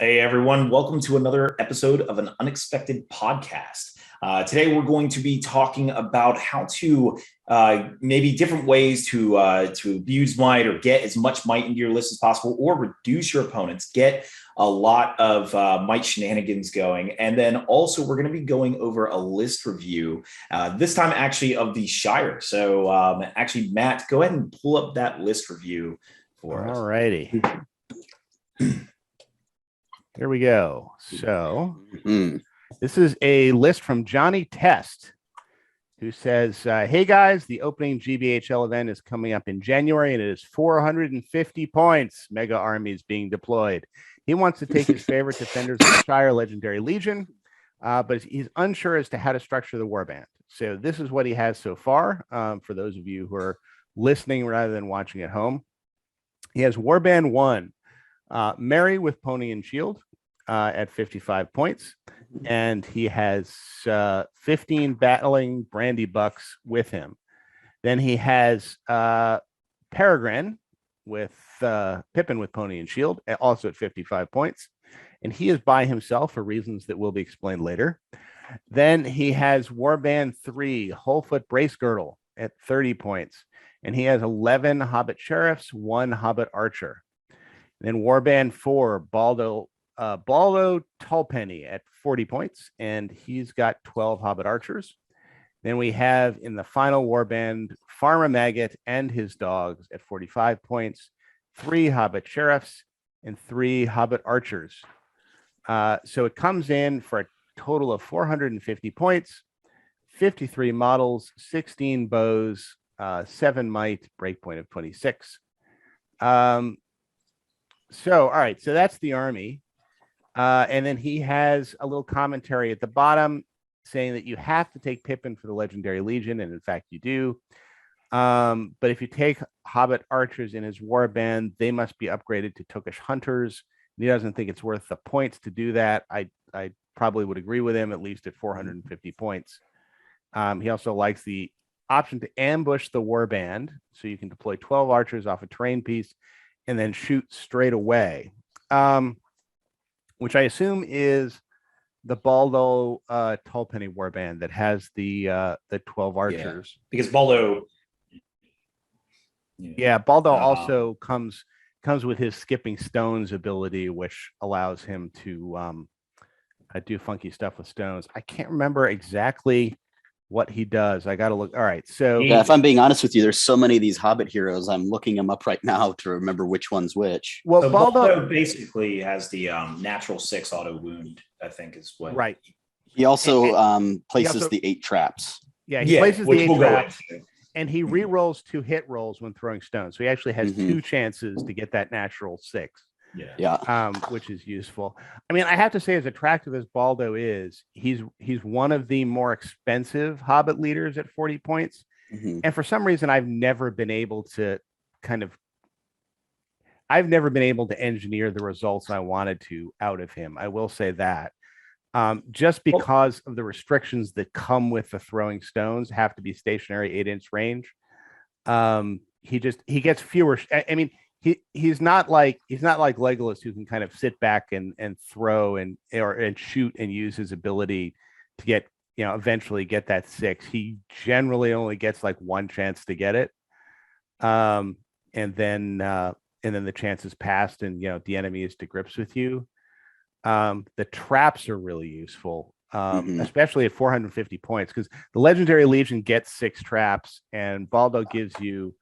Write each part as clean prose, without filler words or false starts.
Hey everyone, welcome to another episode of an unexpected podcast. Today we're going to be talking about how to maybe different ways to abuse might or get as much might into your list as possible, or reduce your opponents, get a lot of might shenanigans going, and then also we're going to be going over a list review this time actually of the Shire. So actually, Matt, go ahead and pull up that list review for us. All righty. Here we go. So this is a list from Johnny Test, who says, hey guys, the opening GBHL event is coming up in January and it is 450 points. Mega armies being deployed. He wants to take his favorite defenders of the Shire Legendary Legion, but he's unsure as to how to structure the warband. So this is what he has so far. For those of you who are listening rather than watching at home, he has Warband 1. Mary with Pony and Shield at 55 points. And he has 15 battling Brandy Bucks with him. Then he has Peregrine with Pippin with Pony and Shield, also at 55 points. And he is by himself for reasons that will be explained later. Then he has Warband 3, Wholefoot Brace Girdle at 30 points. And he has 11 Hobbit Sheriffs, 1 Hobbit Archer. Then Warband 4, Baldo Tallpenny at 40 points, and he's got 12 Hobbit Archers. Then we have in the final Warband, Farmer Maggot and his dogs at 45 points, 3 Hobbit Sheriffs, and 3 Hobbit Archers. So it comes in for a total of 450 points, 53 models, 16 bows, 7 might, breakpoint of 26. So, all right, so that's the army. And then he has a little commentary at the bottom saying that you have to take Pippin for the Legendary Legion, and in fact, you do. But if you take Hobbit Archers in his warband, they must be upgraded to Tookish Hunters. And he doesn't think it's worth the points to do that. I probably would agree with him, at least at 450 points. He also likes the option to ambush the warband, so you can deploy 12 archers off a terrain piece and then shoot straight away, which I assume is the Baldo Tallpenny warband that has the 12 archers. Yeah, because Baldo, Baldo also comes with his skipping stones ability, which allows him to do funky stuff with stones. I can't remember exactly what he does. I got to look. All right. So yeah, if I'm being honest with you, there's so many of these Hobbit heroes. I'm looking them up right now to remember which one's which. Well, so Baldo basically has the natural 6 auto wound, I think is what. Right. He also places the 8 traps. Yeah, he places the 8 traps, and he re-rolls 2 hit rolls when throwing stones. So he actually has 2 chances to get that natural 6. Yeah. Which is useful. I mean, I have to say, as attractive as Baldo is, he's one of the more expensive Hobbit leaders at 40 points. And for some reason, I've never been able to engineer the results I wanted to out of him. I will say that. Just because of the restrictions that come with the throwing stones, have to be stationary 8-inch range. He gets fewer. I mean, he's not like Legolas, who can kind of sit back and throw and shoot and use his ability to get, eventually get that 6. He generally only gets like 1 chance to get it. And then the chance is passed, and the enemy is to grips with you. The traps are really useful, especially at 450 points, because the Legendary Legion gets 6 traps, and Baldo gives you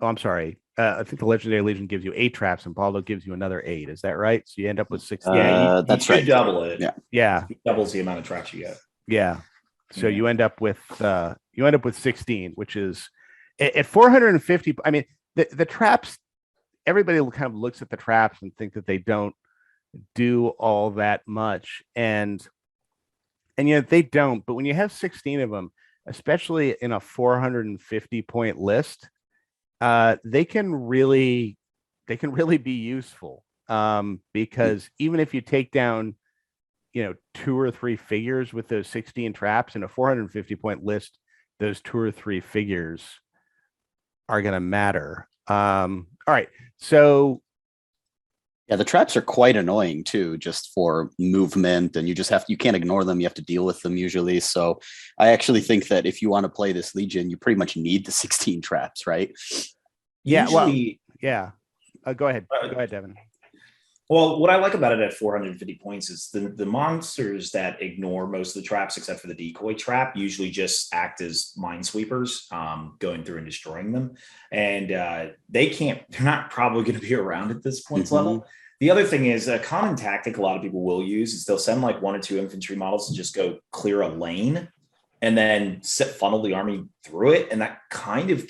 I'm sorry. I think the Legendary Legion gives you 8 traps, and Baldo gives you another 8. Is that right? So you end up with 16. That's right. Double it. Yeah. It doubles the amount of traps you get. Yeah. So you end up with 16, which is at 450. I mean, the traps. Everybody kind of looks at the traps and think that they don't do all that much, and yet they don't. But when you have 16 of them, especially in a 450 point list, they can really be useful, because even if you take down 2 or 3 figures with those 16 traps in a 450 point list, those 2 or 3 figures are going to matter. All right, so Yeah, the traps are quite annoying too, just for movement, and you can't ignore them. You have to deal with them usually. So I actually think that if you want to play this Legion, you pretty much need the 16 traps, right? Yeah. Usually, yeah. Go ahead. Go ahead, Devin. Well, what I like about it at 450 points is the monsters that ignore most of the traps, except for the decoy trap, usually just act as minesweepers, going through and destroying them. And they're not probably going to be around at this points level. The other thing is a common tactic a lot of people will use is they'll send like 1 or 2 infantry models and just go clear a lane and then funnel the army through it. And that kind of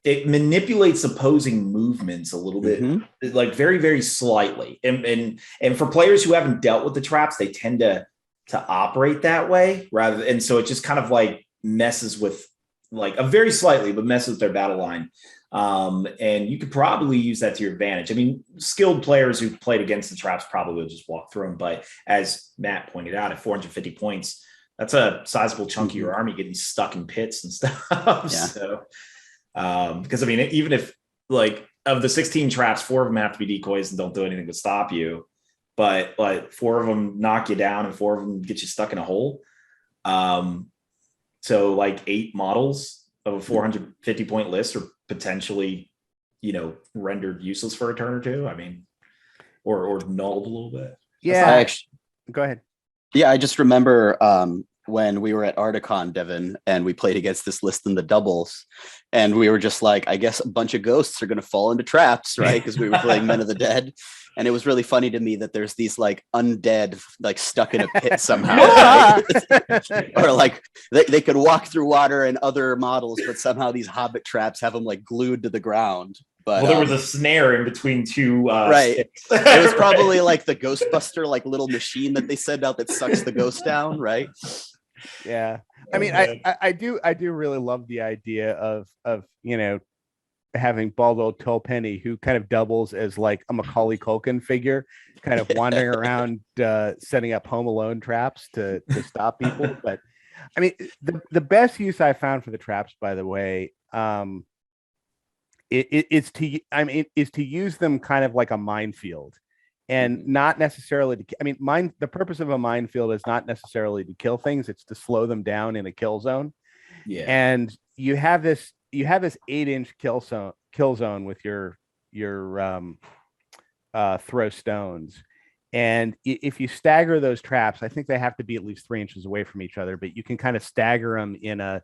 it manipulates opposing movements a little bit, like very, very slightly. And for players who haven't dealt with the traps, they tend to operate that way and so it just kind of like messes with like a very slightly, but messes with their battle line. And you could probably use that to your advantage. I mean, skilled players who played against the traps probably will just walk through them. But as Matt pointed out, at 450 points, that's a sizable chunk of your army getting stuck in pits and stuff. Yeah. So, because I mean, even if like of the 16 traps, 4 of them have to be decoys and don't do anything to stop you, but like 4 of them knock you down and 4 of them get you stuck in a hole. So like 8 models of a 450 point list are potentially, rendered useless for a turn or 2. I mean, or nulled a little bit. Yeah. Go ahead. Yeah, I just remember when we were at Articon, Devin, and we played against this list in the doubles, and we were just like, I guess a bunch of ghosts are going to fall into traps, right? Because we were playing Men of the Dead. And it was really funny to me that there's these like undead, like stuck in a pit somehow. Right? Or like they could walk through water and other models, but somehow these hobbit traps have them like glued to the ground. But there was a snare in between 2 right. It was probably like the Ghostbuster, like little machine that they send out that sucks the ghost down, right? Yeah. I mean, I do really love the idea of having Baldo Tolpenny, who kind of doubles as like a Macaulay Culkin figure, kind of wandering around setting up Home Alone traps to stop people. But I mean, the best use I found for the traps, by the way, is to use them kind of like a minefield, and not necessarily the purpose of a minefield is not necessarily to kill things, it's to slow them down in a kill zone. Yeah. And you have this 8-inch kill zone with your throw stones. And if you stagger those traps, I think they have to be at least 3 inches away from each other, but you can kind of stagger them in a,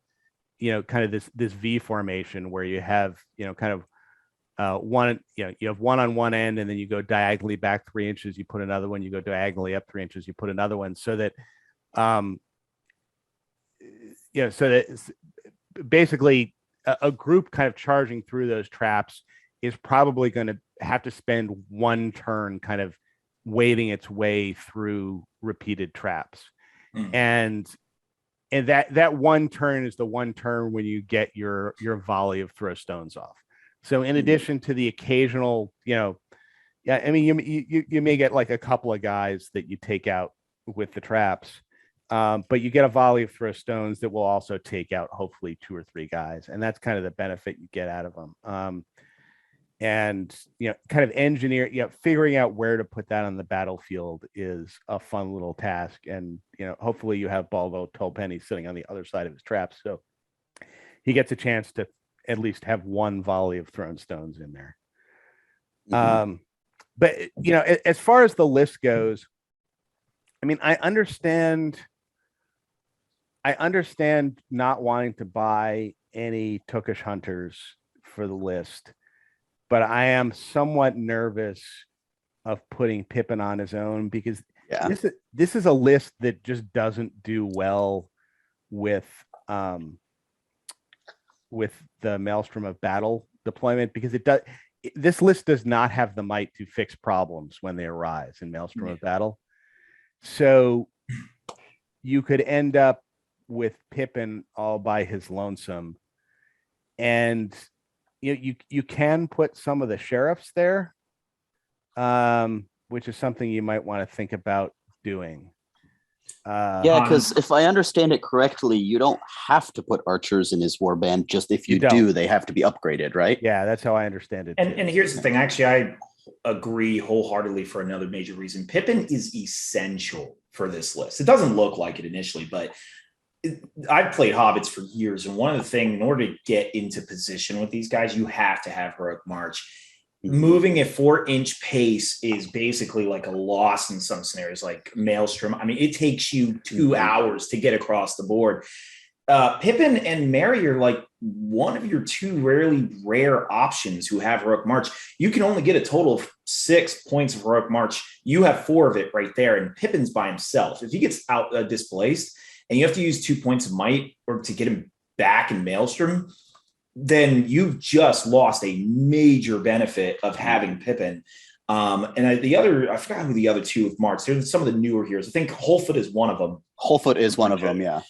kind of this V formation where you have, kind of one, you have one on one end, and then you go diagonally back 3 inches, you put another one, you go diagonally up 3 inches, you put another one, so that, so that basically a group kind of charging through those traps is probably going to have to spend 1 turn kind of wading its way through repeated traps. And that 1 turn is the 1 turn when you get your volley of throw stones off. So in addition to the occasional, you may get like a couple of guys that you take out with the traps, but you get a volley of throw stones that will also take out hopefully 2 or 3 guys, and that's kind of the benefit you get out of them. And kind of figuring out where to put that on the battlefield is a fun little task. And hopefully you have Baldo Tolpenny sitting on the other side of his traps, so he gets a chance to at least have 1 volley of thrown stones in there. But as far as the list goes, I mean, I understand not wanting to buy any Tookish hunters for the list, but I am somewhat nervous of putting Pippin on his own, because this is a list that just doesn't do well with the Maelstrom of Battle deployment, because this list does not have the might to fix problems when they arise in Maelstrom of Battle. So you could end up with Pippin all by his lonesome, and you can put some of the sheriffs there, which is something you might want to think about doing. Because if I understand it correctly, you don't have to put archers in his warband. Just if you do, they have to be upgraded, right? Yeah, that's how I understand it. And here's the thing. Actually, agree wholeheartedly for another major reason. Pippin is essential for this list. It doesn't look like it initially, but I've played Hobbits for years, and one of the things, in order to get into position with these guys, you have to have Heroic March. Moving a 4-inch pace is basically like a loss in some scenarios, like Maelstrom. I mean, it takes you 2 hours to get across the board. Pippin and Merry are like one of your 2 rare options who have Heroic March. You can only get a total of 6 points of Heroic March. You have 4 of it right there, and Pippin's by himself. If he gets out displaced and you have to use 2 points of might or to get him back in Maelstrom, then you've just lost a major benefit of having Pippin. I forgot who the other 2 of March. There's some of the newer heroes. I think Wholefoot is one of them. Wholefoot is one of them. Yeah.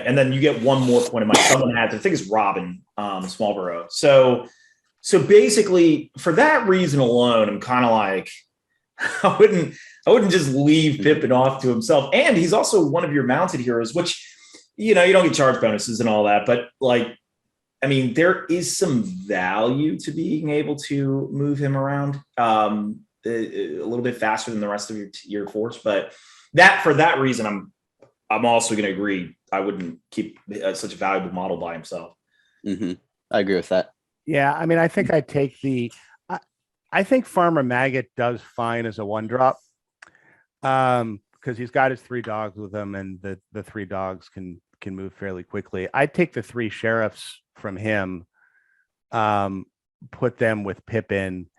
And then you get 1 more point of might. Someone has, I think it's Robin Smallborough. So basically, for that reason alone, I'm kind of like, I wouldn't just leave Pippin off to himself. And he's also one of your mounted heroes, which, you don't get charge bonuses and all that, but like, I mean, there is some value to being able to move him around a little bit faster than the rest of your force. But for that reason, I'm also going to agree. I wouldn't keep such a valuable model by himself. Mm-hmm. I agree with that. Yeah, I mean, I think I take I think Farmer Maggot does fine as a 1-drop because he's got his 3 dogs with him, and the 3 dogs can move fairly quickly. I'd take the 3 sheriffs from him, put them with Pippin,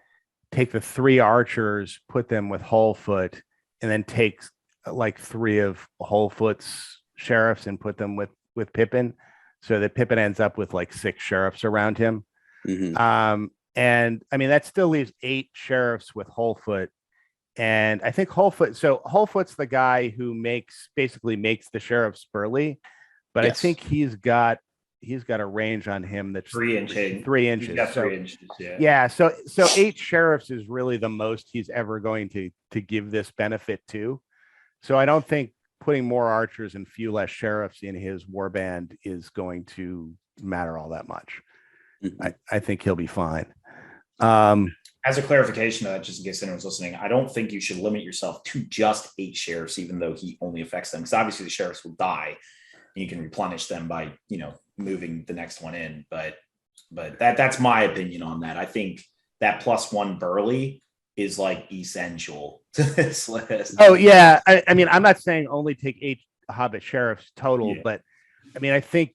take the 3 archers, put them with Wholefoot, and then take like 3 of Wholefoot's sheriffs and put them with Pippin, so that Pippin ends up with like 6 sheriffs around him. Mm-hmm. And I mean, that still leaves 8 sheriffs with Wholefoot. And I think Wholefoot's the guy who basically makes the sheriffs burly, but yes. I think he's got a range on him that's 3 inches. 3 inches. He's got 3 inches. Yeah. So 8 sheriffs is really the most he's ever going to give this benefit to. So I don't think putting more archers and few less sheriffs in his warband is going to matter all that much. Mm-hmm. I think he'll be fine. As a clarification of that, just in case anyone's listening, I don't think you should limit yourself to just 8 sheriffs, even though he only affects them, because obviously the sheriffs will die. And you can replenish them by, moving the next one in. But that's my opinion on that. I think that +1 burly is like essential to this list. Oh yeah. I mean, I'm not saying only take 8 Hobbit sheriffs total, but I mean, I think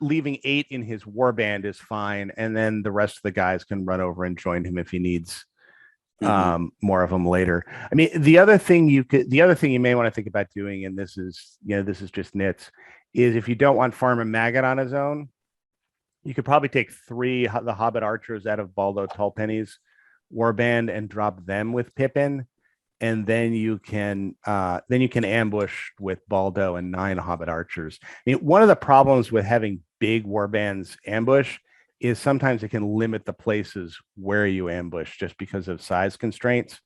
leaving 8 in his warband is fine, and then the rest of the guys can run over and join him if he needs more of them later. I mean, the other thing you may want to think about doing, and this is just nits, is if you don't want Farmer Maggot on his own, you could probably take 3 the Hobbit archers out of Baldo Tolpenny's warband and drop them with Pippin, and then you can ambush with Baldo and 9 Hobbit archers. I mean, one of the problems with having big warbands ambush is sometimes it can limit the places where you ambush just because of size constraints.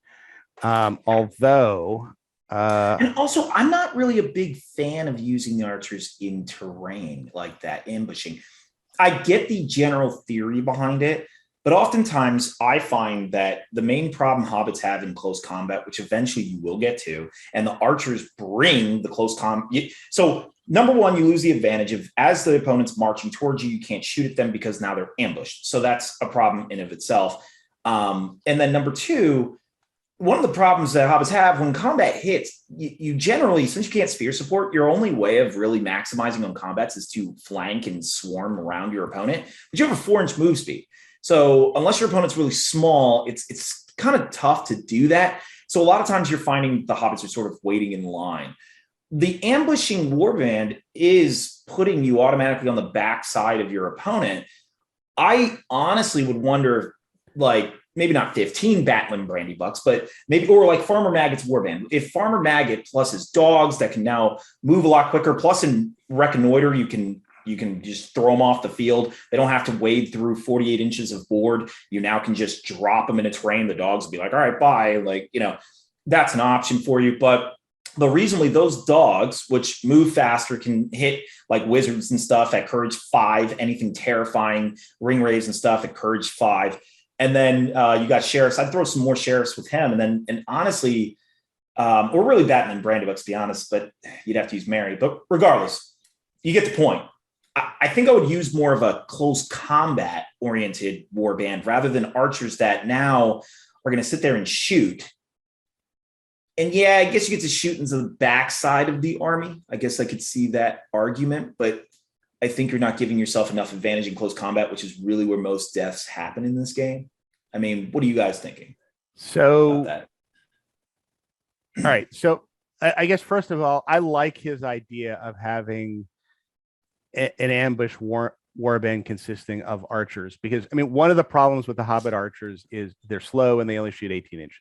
And also, I'm not really a big fan of using the archers in terrain like that, ambushing. I get the general theory behind it, but oftentimes I find that the main problem hobbits have in close combat, which eventually you will get to, and the archers bring the close combat. So number one, you lose the advantage of, as the opponent's marching towards you, you can't shoot at them because now they're ambushed. So that's a problem in of itself. And then number two, one of the problems that hobbits have when combat hits, you generally, since you can't spear support, your only way of really maximizing on combats is to flank and swarm around your opponent. But you have a 4-inch move speed. So unless your opponent's really small, it's kind of tough to do that. So a lot of times you're finding the hobbits are sort of waiting in line. The ambushing warband is putting you automatically on the backside of your opponent. I honestly would wonder, like, maybe not 15 Batlin Brandy Bucks, but maybe, or like Farmer Maggot's warband. If Farmer Maggot plus his dogs that can now move a lot quicker, plus in Reconnoiter, you can just throw them off the field. They don't have to wade through 48 inches of board. You now can just drop them in a terrain. The dogs will be like, all right, bye. Like, that's an option for you. But reasonably, those dogs, which move faster, can hit like wizards and stuff at courage 5, anything terrifying, ring rays and stuff at courage 5. And then you got sheriffs. I'd throw some more sheriffs with him. And honestly, or really Batman and Brandybuck, to be honest, but you'd have to use Mary. But regardless, you get the point. I think I would use more of a close combat oriented warband rather than archers that now are going to sit there and shoot. And yeah, I guess you get to shoot into the backside of the army. I guess I could see that argument, but I think you're not giving yourself enough advantage in close combat, which is really where most deaths happen in this game. I mean, what are you guys thinking So, about that? All right. So I guess, first of all, I like his idea of having an ambush warband consisting of archers, because, I mean, one of the problems with the Hobbit archers is they're slow and they only shoot 18 inches.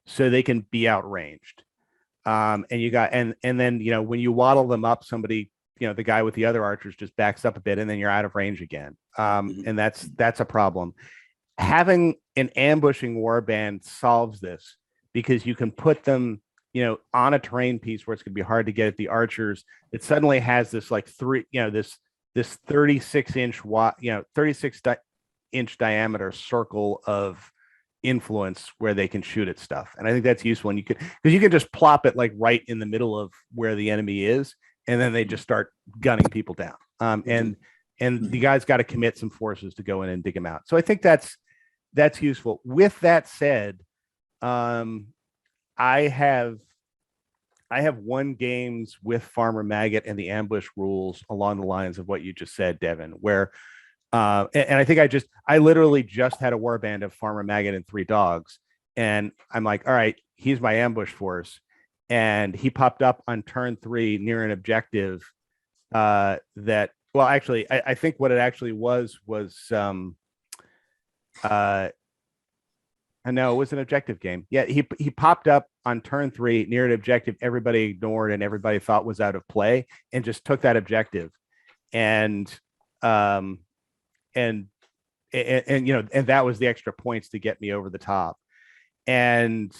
So they can be outranged. And then, you know, when you waddle them up, somebody, you know, the guy with the other archers just backs up a bit and then you're out of range again. And that's a problem. Having an ambushing warband solves this, because you can put them, you know, on a terrain piece where it's going to be hard to get at the archers. It suddenly has this like this 36-inch diameter circle of influence where they can shoot at stuff. And I think that's useful. And you can just plop it like right in the middle of where the enemy is, and then they just start gunning people down. And the guy's got to commit some forces to go in and dig them out. So I think that's useful. With that said, I have won games with Farmer Maggot and the ambush rules along the lines of what you just said, Devin, where and I think I literally just had a warband of Farmer Maggot and 3 dogs, and I'm like, all right, he's my ambush force, and he popped up on turn 3 near an objective I think what it actually was I know it was an objective game. Yeah, he popped up on turn 3 near an objective everybody ignored and everybody thought was out of play, and just took that objective, and you know, and that was the extra points to get me over the top. And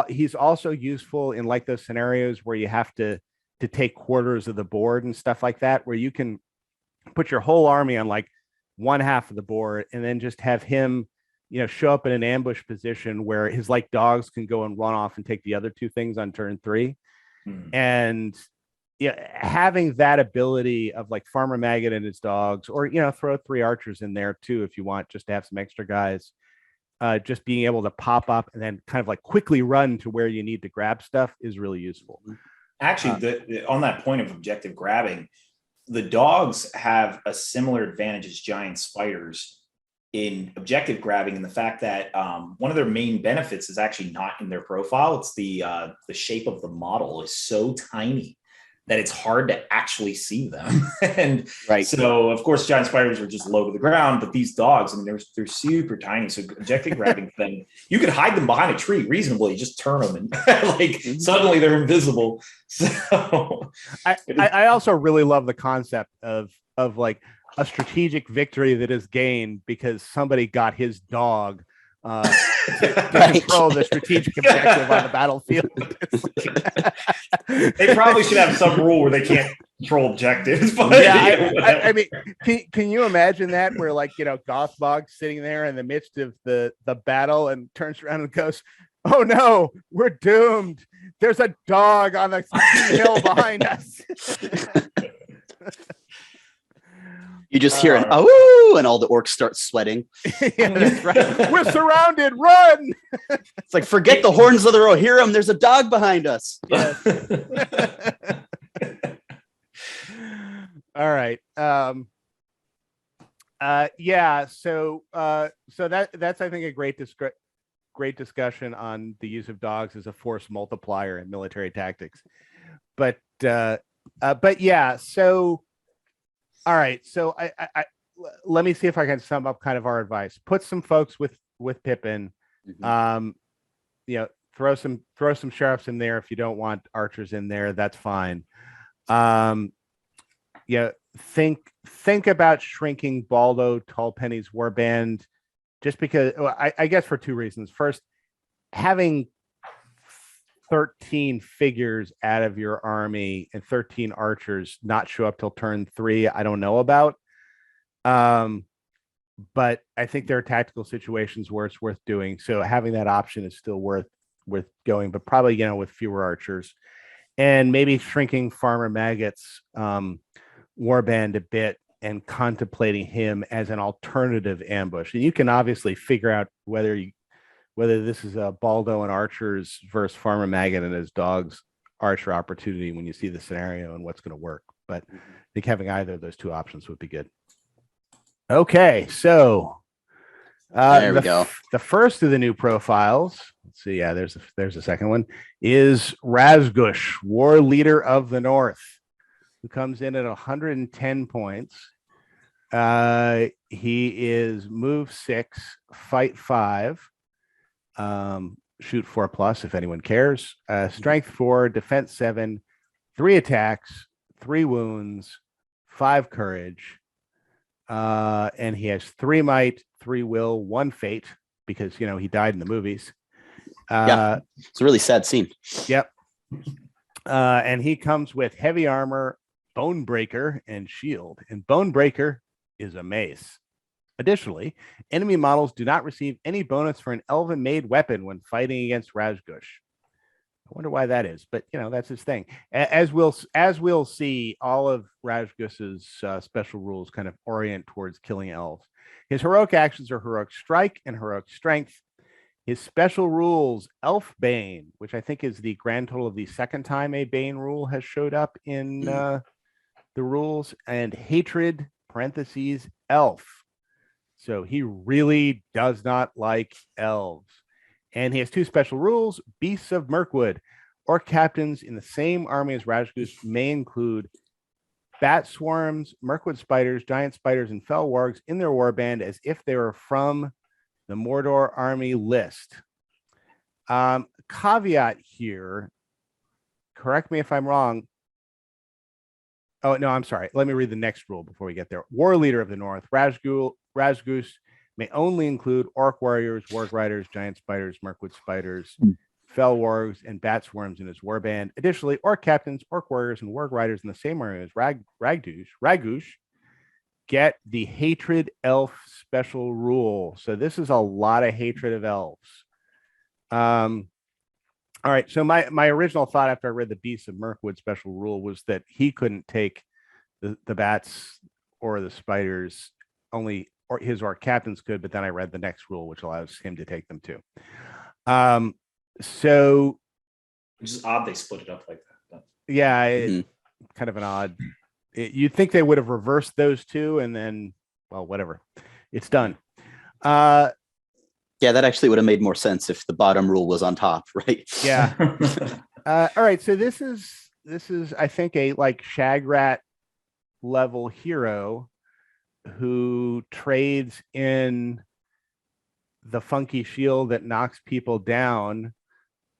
he's also useful in like those scenarios where you have to take quarters of the board and stuff like that, where you can put your whole army on like one half of the board and then just have him, you know, show up in an ambush position where his like dogs can go and run off and take the other 2 things on turn 3. And yeah, having that ability of like Farmer Maggot and his dogs, or, you know, throw 3 archers in there too if you want, just to have some extra guys, just being able to pop up and then kind of like quickly run to where you need to grab stuff is really useful. Actually, on that point of objective grabbing, the dogs have a similar advantage as giant spiders in objective grabbing, and the fact that one of their main benefits is actually not in their profile. It's the shape of the model is so tiny that it's hard to actually see them. And right. So of course, giant spiders are just low to the ground, but these dogs, I mean, they're super tiny. So objective grabbing them, you could hide them behind a tree reasonably, just turn them and like suddenly they're invisible. So I also really love the concept of like a strategic victory that is gained because somebody got his dog to control the strategic objective on the battlefield. They probably should have some rule where they can't control objectives. But yeah, I mean, can you imagine that, where like, you know, Gothbog's sitting there in the midst of the battle and turns around and goes, "Oh no, we're doomed. There's a dog on the hill behind us." You just hear an "oh," and all the orcs start sweating. Yeah, that's right. We're surrounded. Run! It's like, forget the horns of the Rohirrim. There's a dog behind us. Yes. All right. Yeah. So that's I think a great discussion on the use of dogs as a force multiplier in military tactics. But yeah. So. All right, so I let me see if I can sum up kind of our advice. Put some folks with Pippin, you know, throw some sheriffs in there if you don't want archers in there. That's fine. Yeah, think about shrinking Baldo Tallpenny's warband, just because I guess for 2 reasons. First, having 13 figures out of your army and 13 archers not show up till turn 3, I don't know about. but I think there are tactical situations where it's worth doing. So having that option is still worth going, but probably, with fewer archers and maybe shrinking Farmer Maggot's warband a bit and contemplating him as an alternative ambush. And you can obviously figure out whether this is a Baldo and archers versus Farmer Maggot and his dogs archer opportunity when you see the scenario and what's going to work. But I think having either of those two options would be good. Okay, so there we go. The first of the new profiles, let's see, there's a second one, is Rashgush, War Leader of the North, who comes in at 110 points. He is move 6, fight 5, shoot 4+ if anyone cares, strength 4, defense 7, 3 attacks, 3 wounds, 5 courage. And he has 3 might, 3 will, 1 fate, because he died in the movies. It's a really sad scene. Yep. And he comes with heavy armor, bone breaker, and shield. And bone breaker is a mace. Additionally, enemy models do not receive any bonus for an elven made weapon when fighting against Rashgush. I wonder why that is, but that's his thing. As we'll see, all of Rashgush's special rules kind of orient towards killing elves. His heroic actions are heroic strike and heroic strength. His special rules, Elf Bane, which I think is the grand total of the second time a Bane rule has showed up in the rules, and hatred (parentheses) elf. So he really does not like elves. And he has 2 special rules, Beasts of Mirkwood. Orc captains in the same army as Rashgush may include bat swarms, Mirkwood spiders, giant spiders, and fell wargs in their warband as if they were from the Mordor army list. Caveat here, correct me if I'm wrong. Oh, no, I'm sorry. Let me read the next rule before we get there. War Leader of the North, Rashgush may only include orc warriors, warg riders, giant spiders, Mirkwood spiders, fell wargs, and bat swarms in his warband. Additionally, orc captains, orc warriors, and warg riders in the same area as Rashgush get the hatred elf special rule. So this is a lot of hatred of elves. All right. So my original thought after I read the Beasts of Mirkwood special rule was that he couldn't take the bats or the spiders, only or his orc captains could, but then I read the next rule, which allows him to take them too. So which is odd they split it up like that. Yeah, kind of an odd. You'd think they would have reversed those two, and then, well, whatever. It's done. Yeah, that actually would have made more sense if the bottom rule was on top, right? Yeah. All right. So this is I think a Shagrat level hero who trades in the funky shield that knocks people down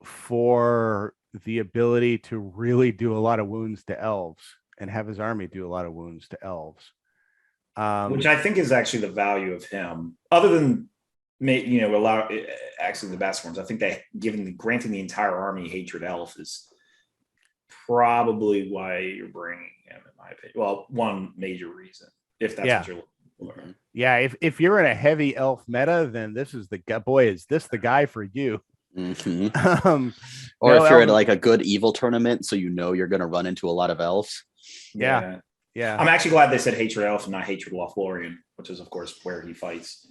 for the ability to really do a lot of wounds to elves and have his army do a lot of wounds to elves. Which I think is actually the value of him, other than allow actually the best ones. I think that granting the entire army hatred elf is probably why you're bringing him, in my opinion. Well, one major reason, if that's what you're looking for. Yeah, if you're in a heavy elf meta, then this is the guy for you. Mm-hmm. Or if you're at a good evil tournament, so you're going to run into a lot of elves. Yeah. I'm actually glad they said hatred elf and not hatred Lothlorien, which is of course where he fights.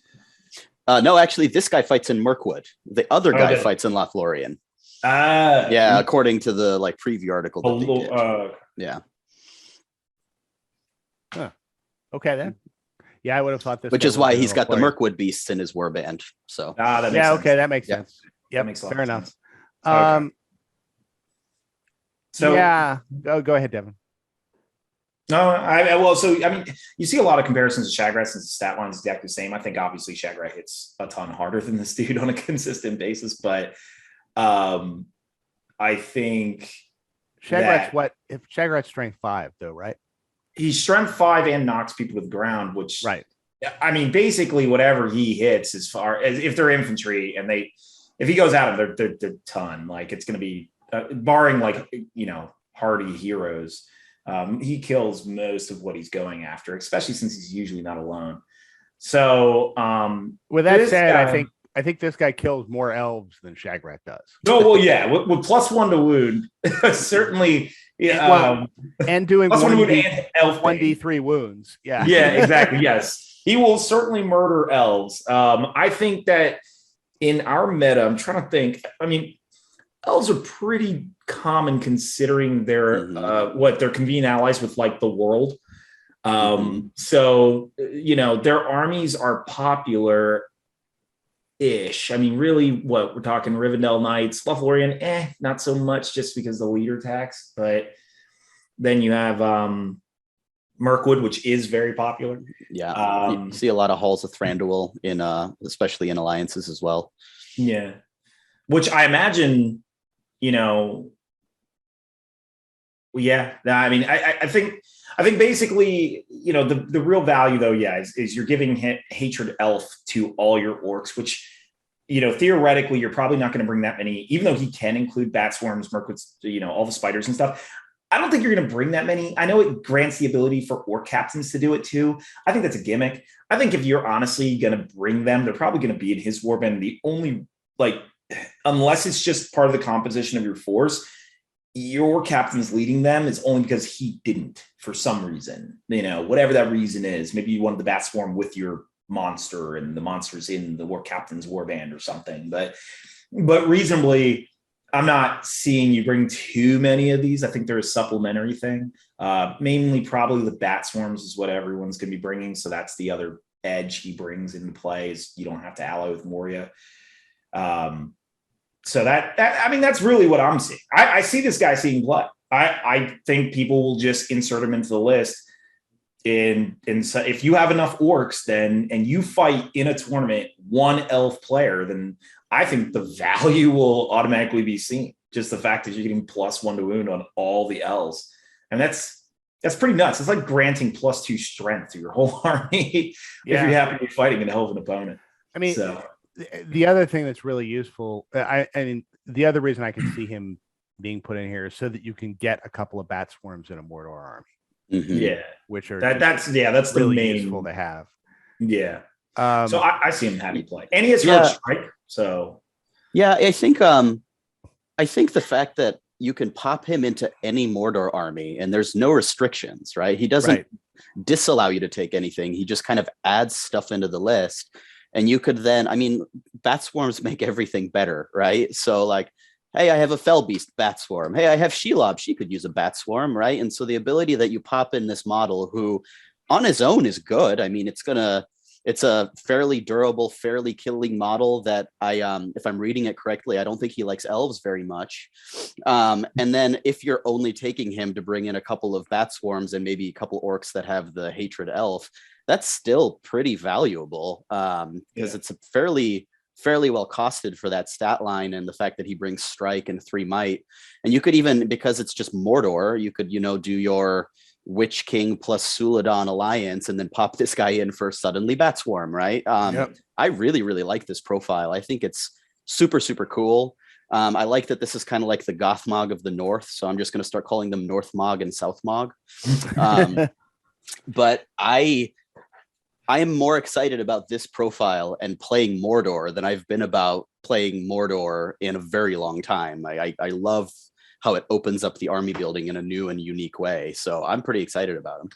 No, actually, this guy fights in Mirkwood. The other guy fights in Lothlorien. Yeah, according to the preview article that they did. Yeah. Huh. Okay then. Yeah, I would have thought this. Which is why he's got the Mirkwood beasts in his warband. So that makes sense. Okay, that makes sense. Yep, makes fair enough. Okay. So yeah, go ahead, Devin. No, you see a lot of comparisons to Shagrat since the stat line is exactly the same. I think obviously Shagrat hits a ton harder than this dude on a consistent basis, but I think Shagrat's strength 5 though, right? He's strength 5 and knocks people to the ground, which right. I mean, basically whatever he hits, as far as if they're infantry and if he goes out of they're ton, it's going to be barring hardy heroes. He kills most of what he's going after, especially since he's usually not alone. So with that this said, guy, I think this guy kills more elves than Shagrat does. no, well, yeah, with +1 to wound, certainly. Yeah, And doing +1 to wound and elf bane. 1d3 wounds. Yeah. Yeah, exactly. Yes, he will certainly murder elves. I think that in our meta, I'm trying to think. I mean, elves are pretty common considering their their convenient allies with like the world. So their armies are popular ish. I mean, really, what we're talking Rivendell Knights, Lothlorien, not so much just because the leader tax, but then you have Mirkwood, which is very popular. Yeah. You see a lot of halls of Thranduil in especially in alliances as well. Yeah. Which I imagine, yeah. I mean, I think basically, the real value though, is you're giving Hatred Elf to all your orcs, which, theoretically, you're probably not going to bring that many, even though he can include bat swarms, Mirkwoods, all the spiders and stuff. I don't think you're going to bring that many. I know it grants the ability for orc captains to do it too. I think that's a gimmick. I think if you're honestly going to bring them, they're probably going to be in his warband. The only, unless it's just part of the composition of your force, your captain's leading them is only because he didn't for some reason, whatever that reason is. Maybe you wanted the bat swarm with your monster and the monster's in the war captain's warband or something. But reasonably, I'm not seeing you bring too many of these. I think they're a supplementary thing. Mainly probably the bat swarms is what everyone's going to be bringing. So that's the other edge he brings into play is you don't have to ally with Moria. So that's really what I'm seeing. I see this guy seeing blood. I think people will just insert him into the list. And so if you have enough orcs, and you fight in a tournament one elf player, then I think the value will automatically be seen. Just the fact that you're getting +1 to wound on all the elves, and that's pretty nuts. It's like granting +2 strength to your whole army if you happen to be fighting an elven opponent. I mean, the other thing that's really useful, I mean, the other reason I can see him being put in here is so that you can get a couple of bat swarms in a Mordor army. Yeah, which are that's really the main useful to have. Yeah. So I see him happy play, and he has first strike. So yeah, I think the fact that you can pop him into any Mordor army and there's no restrictions, right? He doesn't disallow you to take anything. He just kind of adds stuff into the list. And you could then, I mean, bat swarms make everything better, right? So like, hey, I have a fell beast bat swarm. Hey, I have Shelob. She could use a bat swarm, right? And so the ability that you pop in this model who on his own is good. I mean, it's a fairly durable, fairly killing model that if I'm reading it correctly, I don't think he likes elves very much. And then if you're only taking him to bring in a couple of bat swarms and maybe a couple orcs that have the hatred elf, that's still pretty valuable because it's a fairly well costed for that stat line and the fact that he brings strike and 3 might. And you could even, because it's just Mordor, you could, do your Witch King plus Suladon alliance and then pop this guy in for suddenly bat swarm, right? I really, really like this profile. I think it's super, super cool. I like that this is kind of like the Goth Mog of the North. So I'm just going to start calling them North Mog and South Mog. But I am more excited about this profile and playing Mordor than I've been about playing Mordor in a very long time. I love how it opens up the army building in a new and unique way. So I'm pretty excited about him.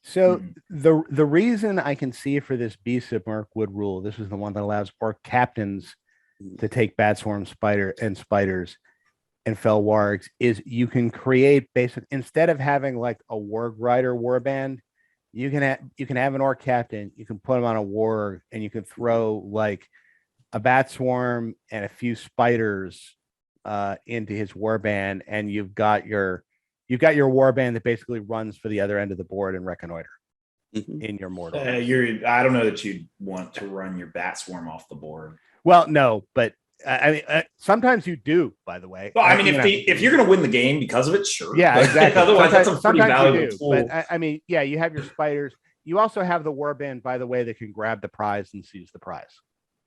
So the reason I can see for this Beast of Mirkwood rule, this is the one that allows orc captains to take bat swarm spiders and fell wargs, is you can create instead of having like a warg rider warband, you can have an orc captain, you can put him on a warg, and you can throw like a bat swarm and a few spiders into his warband, and you've got your warband that basically runs for the other end of the board and reconnoiter in your Mordor. I don't know that you'd want to run your bat swarm off the board. Well, no, but I mean, sometimes you do. By the way, well, I mean, if you're going to win the game because of it, sure. Yeah, exactly. Otherwise, that's a pretty valuable tool. But I mean, yeah, you have your spiders. You also have the warband, by the way, that can grab the prize and seize the prize.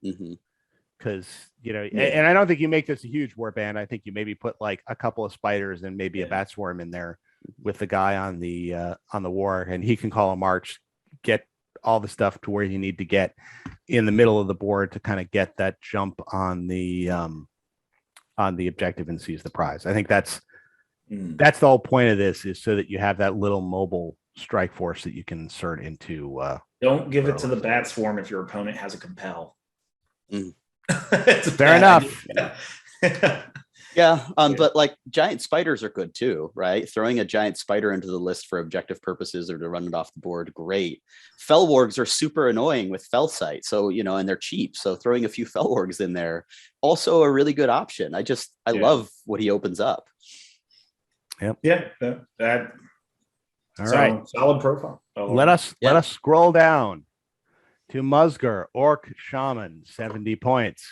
Because and I don't think you make this a huge warband. I think you maybe put like a couple of spiders and maybe a bat swarm in there with the guy on the war, and he can call a march, get all the stuff to where you need to get in the middle of the board to kind of get that jump on the objective and seize the prize. I think that's the whole point of this, is so that you have that little mobile strike force that you can insert into. Don't give it to the bat swarm if your opponent has a compel. Fair enough. Yeah, but like giant spiders are good too, right? Throwing a giant spider into the list for objective purposes or to run it off the board, great. Fell wargs are super annoying with fell sight, so and they're cheap. So throwing a few fell wargs in there, also a really good option. I love what he opens up. Yep. Yeah. That. All right. Solid profile. Let us scroll down to Mosgush, Orc Shaman, 70 points.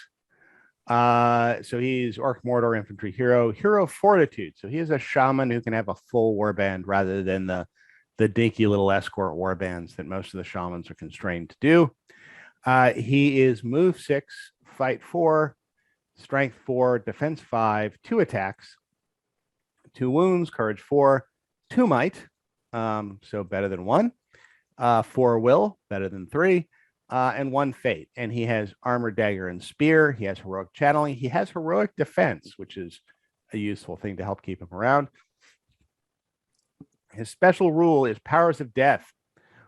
So he's Orc Mordor Infantry Hero Fortitude. So he is a shaman who can have a full warband rather than the dinky little escort warbands that most of the shamans are constrained to do. He is move 6, fight 4, strength 4, defense 5, 2 attacks, 2 wounds, courage 4, 2 might, so better than 1, 4 will, better than 3, and 1 fate. And he has armor, dagger, and spear. He has heroic channeling. He has heroic defense, which is a useful thing to help keep him around. His special rule is powers of death.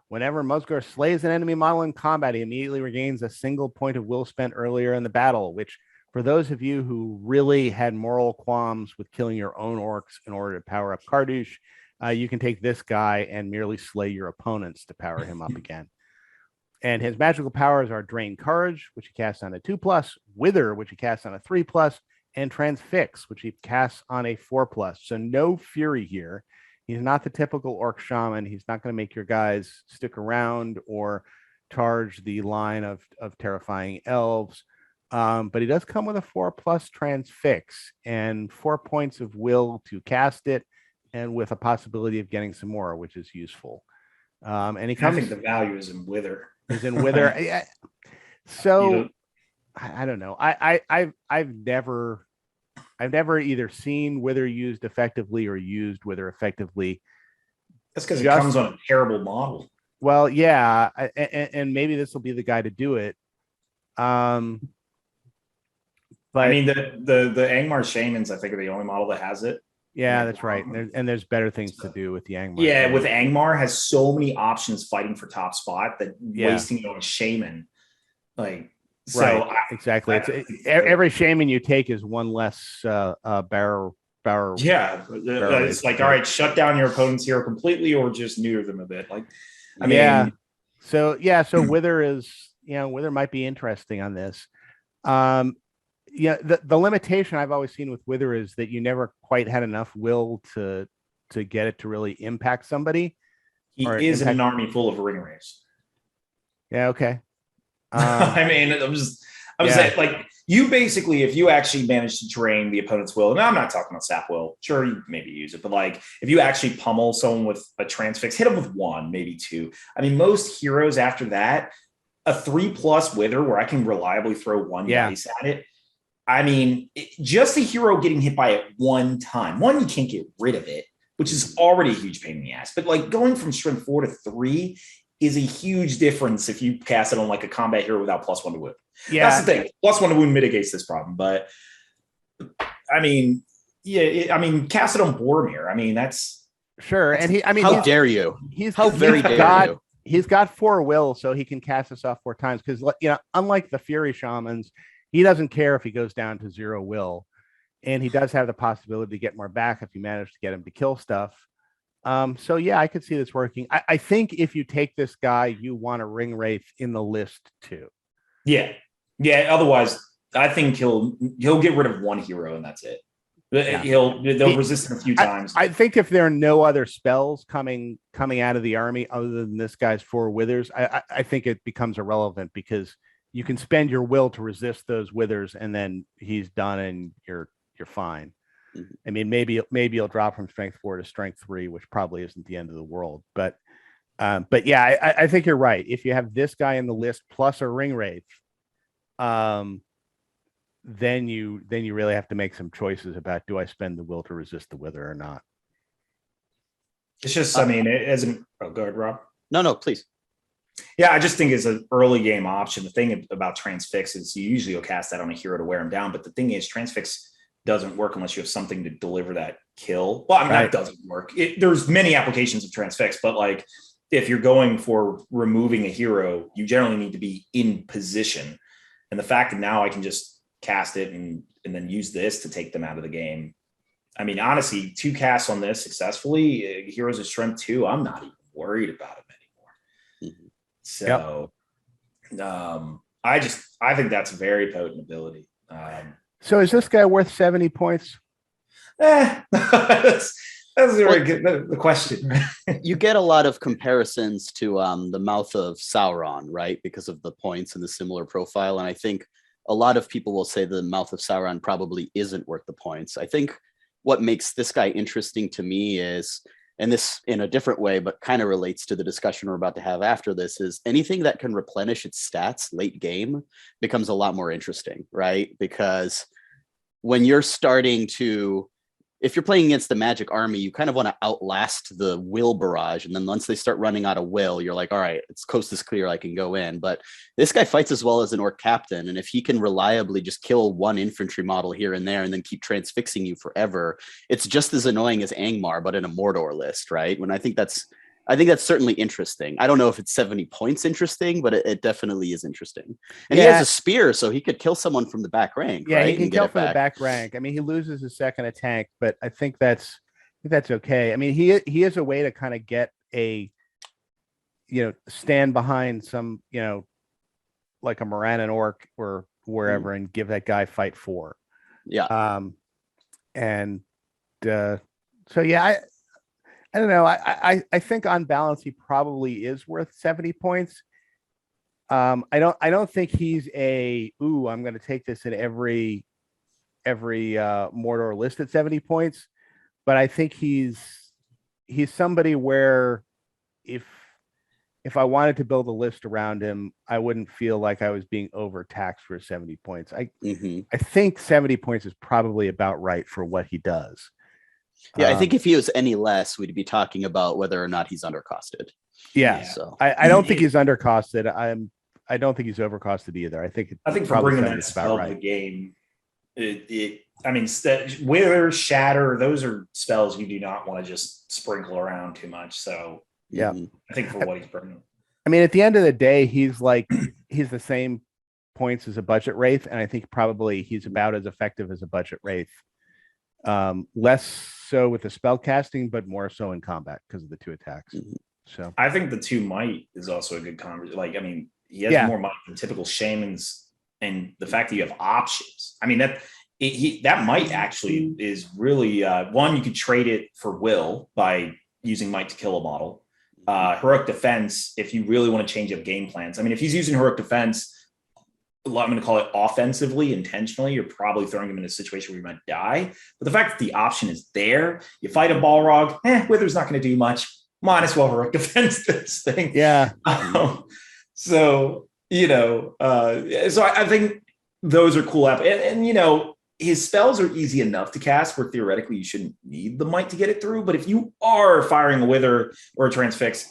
Whenever Mosgush slays an enemy model in combat, he immediately regains a single point of will spent earlier in the battle, which, for those of you who really had moral qualms with killing your own orcs in order to power up Kardouche, you can take this guy and merely slay your opponents to power him up again. And his magical powers are Drain Courage, which he casts on a 2+, Wither, which he casts on a 3+, and Transfix, which he casts on a 4+. So no Fury here. He's not the typical Orc Shaman. He's not going to make your guys stick around or charge the line of terrifying elves. But he does come with a 4+ Transfix and 4 points of will to cast it, and with a possibility of getting some more, which is useful. And he comes. I think the value is in Wither. Is in Wither. So I don't know. I've never either seen Wither used effectively or used Wither effectively. That's because it comes on a terrible model. Well, yeah, and maybe this will be the guy to do it. But I mean, the Angmar Shamans, I think, are the only model that has it. Yeah, that's right. And there's better things to do with the Angmar. Yeah, with Angmar has so many options fighting for top spot that wasting it on a shaman, like so. Right, exactly. Every shaman you take is one less barrow. Yeah, it's like, all right, shut down your opponent's hero completely, or just neuter them a bit. Like, I mean, so Wither is, Wither might be interesting on this. The limitation I've always seen with Wither is that you never quite had enough will to get it to really impact somebody. He is in an army full of ring wraiths. Yeah. Okay. I mean, I'm saying, like, you basically, if you actually manage to drain the opponent's will, and I'm not talking about sap will, sure, you maybe use it, but like, if you actually pummel someone with a transfix, hit them with 1, maybe 2. I mean, most heroes after that, a 3+ Wither where I can reliably throw 1 dice at it. I mean, just a hero getting hit by it 1 time. 1, you can't get rid of it, which is already a huge pain in the ass. But like going from strength 4 to 3 is a huge difference if you cast it on like a combat hero without +1 to wound. Yeah, that's the thing. +1 to wound mitigates this problem. But I mean, cast it on Boromir. I mean, that's sure. And how dare you? He's got 4 will, so he can cast this off 4 times. Because unlike the Fury Shamans, he doesn't care if he goes down to 0 will, and he does have the possibility to get more back if you manage to get him to kill stuff. So yeah, I could see this working. I think if you take this guy, you want a ring wraith in the list too. Yeah. Otherwise, I think he'll get rid of 1 hero and that's it. Yeah. They'll resist him a few times. I think if there are no other spells coming out of the army other than this guy's 4 withers, I think it becomes irrelevant because you can spend your will to resist those withers, and then he's done, and you're fine. Mm-hmm. I mean, maybe you'll drop from strength 4 to strength 3, which probably isn't the end of the world. But yeah, I think you're right. If you have this guy in the list plus a ring wraith, then you really have to make some choices about, do I spend the will to resist the wither or not? It's just, I mean, it isn't. Oh, go ahead, Rob. No, please. Yeah, I just think it's an early game option. The thing about Transfix is you usually will cast that on a hero to wear him down. But the thing is, Transfix doesn't work unless you have something to deliver that kill. Well, I mean, that doesn't work. There's many applications of Transfix, but like if you're going for removing a hero, you generally need to be in position. And the fact that now I can just cast it and then use this to take them out of the game. I mean, honestly, 2 casts on this successfully, Heroes of Strength 2, I'm not even worried about him anymore. Mm-hmm. So, I think that's a very potent ability. So is this guy worth 70 points? That's very good. The question. You get a lot of comparisons to the Mouth of Sauron, right? Because of the points and the similar profile. And I think a lot of people will say the Mouth of Sauron probably isn't worth the points. I think what makes this guy interesting to me is, and this in a different way, but kind of relates to the discussion we're about to have after this, is anything that can replenish its stats late game becomes a lot more interesting, right? Because when you're starting to, if you're playing against the Magic army, you kind of want to outlast the will barrage. And then once they start running out of will, you're like, all right, it's coast is clear, I can go in. But this guy fights as well as an orc captain. And if he can reliably just kill one infantry model here and there and then keep transfixing you forever, it's just as annoying as Angmar, but in a Mordor list, right? When I think that's certainly interesting. I don't know if it's 70 points interesting, but it definitely is interesting. And he has a spear, so he could kill someone from the back rank. Yeah, right? he can kill from the back rank. I mean, he loses his second attack, but I think that's okay. I mean, he is a way to kind of get a, stand behind some, like a Morannon orc or wherever, and give that guy fight 4. Yeah. So yeah, I don't know. I think on balance he probably is worth 70 points. I don't think he's I'm going to take this in every Mordor list at 70 points, but I think he's somebody where if I wanted to build a list around him, I wouldn't feel like I was being overtaxed for 70 points. I think 70 points is probably about right for what he does. Yeah, I think if he was any less, we'd be talking about whether or not he's undercosted. Yeah. So I don't think he's undercosted. I don't think he's overcosted either. I think for bringing that spell to the game, Wither, Shatter, those are spells you do not want to just sprinkle around too much. So yeah, I think for what he's bringing. I mean, at the end of the day, he's the same points as a budget wraith, and I think probably he's about as effective as a budget wraith. Less so with the spell casting, but more so in combat because of the 2 attacks. So I think the 2 might is also a good conversation. Like, I mean, he has more might than typical shamans, and the fact that you have options. I mean, that might actually is really one, you could trade it for will by using might to kill a model. Heroic defense, if you really want to change up game plans. I mean, if he's using heroic defense, I'm going to call it offensively, intentionally, you're probably throwing him in a situation where you might die. But the fact that the option is there, you fight a Balrog, Wither's not going to do much. Might as well heroic defense this thing. Yeah. So I think those are cool. And his spells are easy enough to cast where theoretically you shouldn't need the might to get it through. But if you are firing a Wither or a Transfix,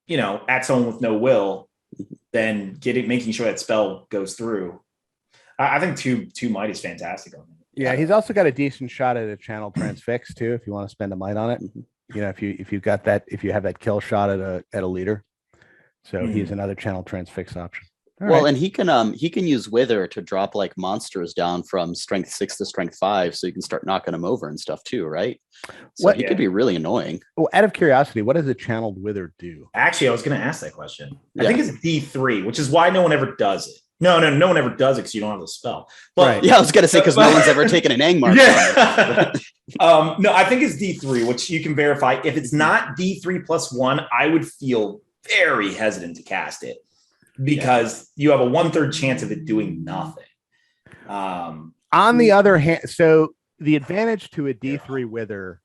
at someone with no will, then making sure that spell goes through. I think two might is fantastic on it. Yeah, he's also got a decent shot at a channel transfix too, if you want to spend a might on it. If you've got that, if you have that kill shot at a leader. So he's another channel transfix option. And he can use Wither to drop like monsters down from strength 6 to strength 5, so you can start knocking them over and stuff too, right? So he could be really annoying. Well, out of curiosity, what does a channeled Wither do? Actually, I was going to ask that question. I think it's D3, which is why no one ever does it. No one ever does it because you don't have the spell. But yeah, I was going to say because no one's ever taken an Angmar. Yeah. No, I think it's D3, which you can verify. If it's not D3 plus 1, I would feel very hesitant to cast it, because you have a 1/3 chance of it doing nothing. On the other hand, so the advantage to a D3 Wither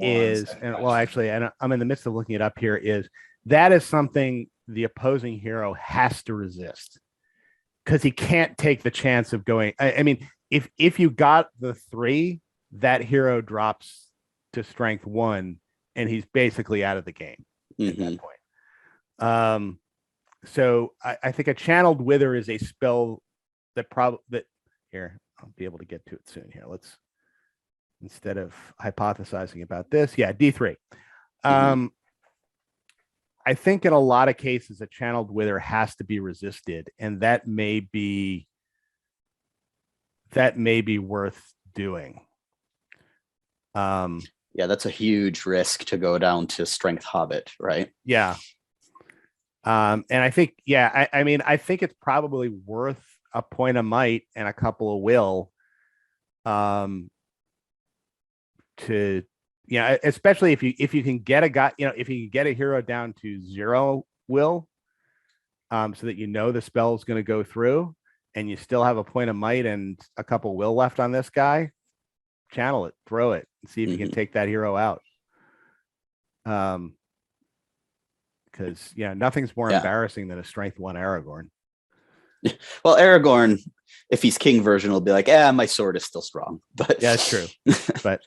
is, actually, and I'm in the midst of looking it up here, is that is something the opposing hero has to resist, because he can't take the chance of going. I mean, if you got the 3, that hero drops to strength 1, and he's basically out of the game at that point. So I think a channeled wither is a spell that here, I'll be able to get to it soon here. Let's, instead of hypothesizing about this, D3. I think in a lot of cases, a channeled wither has to be resisted, and that may be worth doing. That's a huge risk to go down to strength hobbit, right? Yeah. And I think, I mean, I think it's probably worth a point of might and a couple of will, to, especially if you can get a guy, if you can get a hero down to 0 will, so that the spell is going to go through, and you still have a point of might and a couple will left on this guy, channel it, throw it, and see if you can take that hero out. Because nothing's more embarrassing than a strength 1 Aragorn. Well, Aragorn, if he's king version, will be like, my sword is still strong. But yeah, it's true. But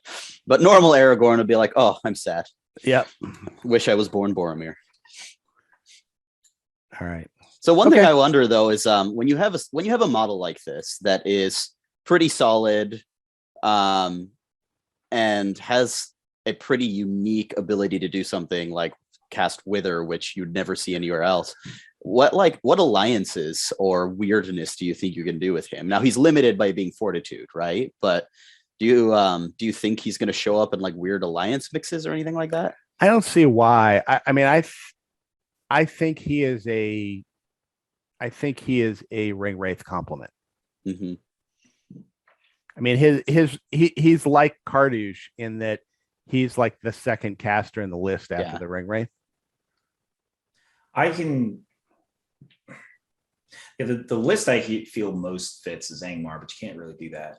normal Aragorn will be like, oh, I'm sad. Yep. Wish I was born Boromir. All right. So one thing I wonder though is when you have a model like this that is pretty solid, and has a pretty unique ability to do something like cast Wither, which you'd never see anywhere else. What alliances or weirdness do you think you can do with him? Now he's limited by being Fortitude, right? But do you think he's going to show up in like weird alliance mixes or anything like that? I don't see why. I mean, I think he is a Ring Wraith complement. Mm-hmm. I mean, he's like Kardouche in that he's like the second caster in the list after the Ring Wraith. The list I feel most fits is Angmar, but you can't really do that.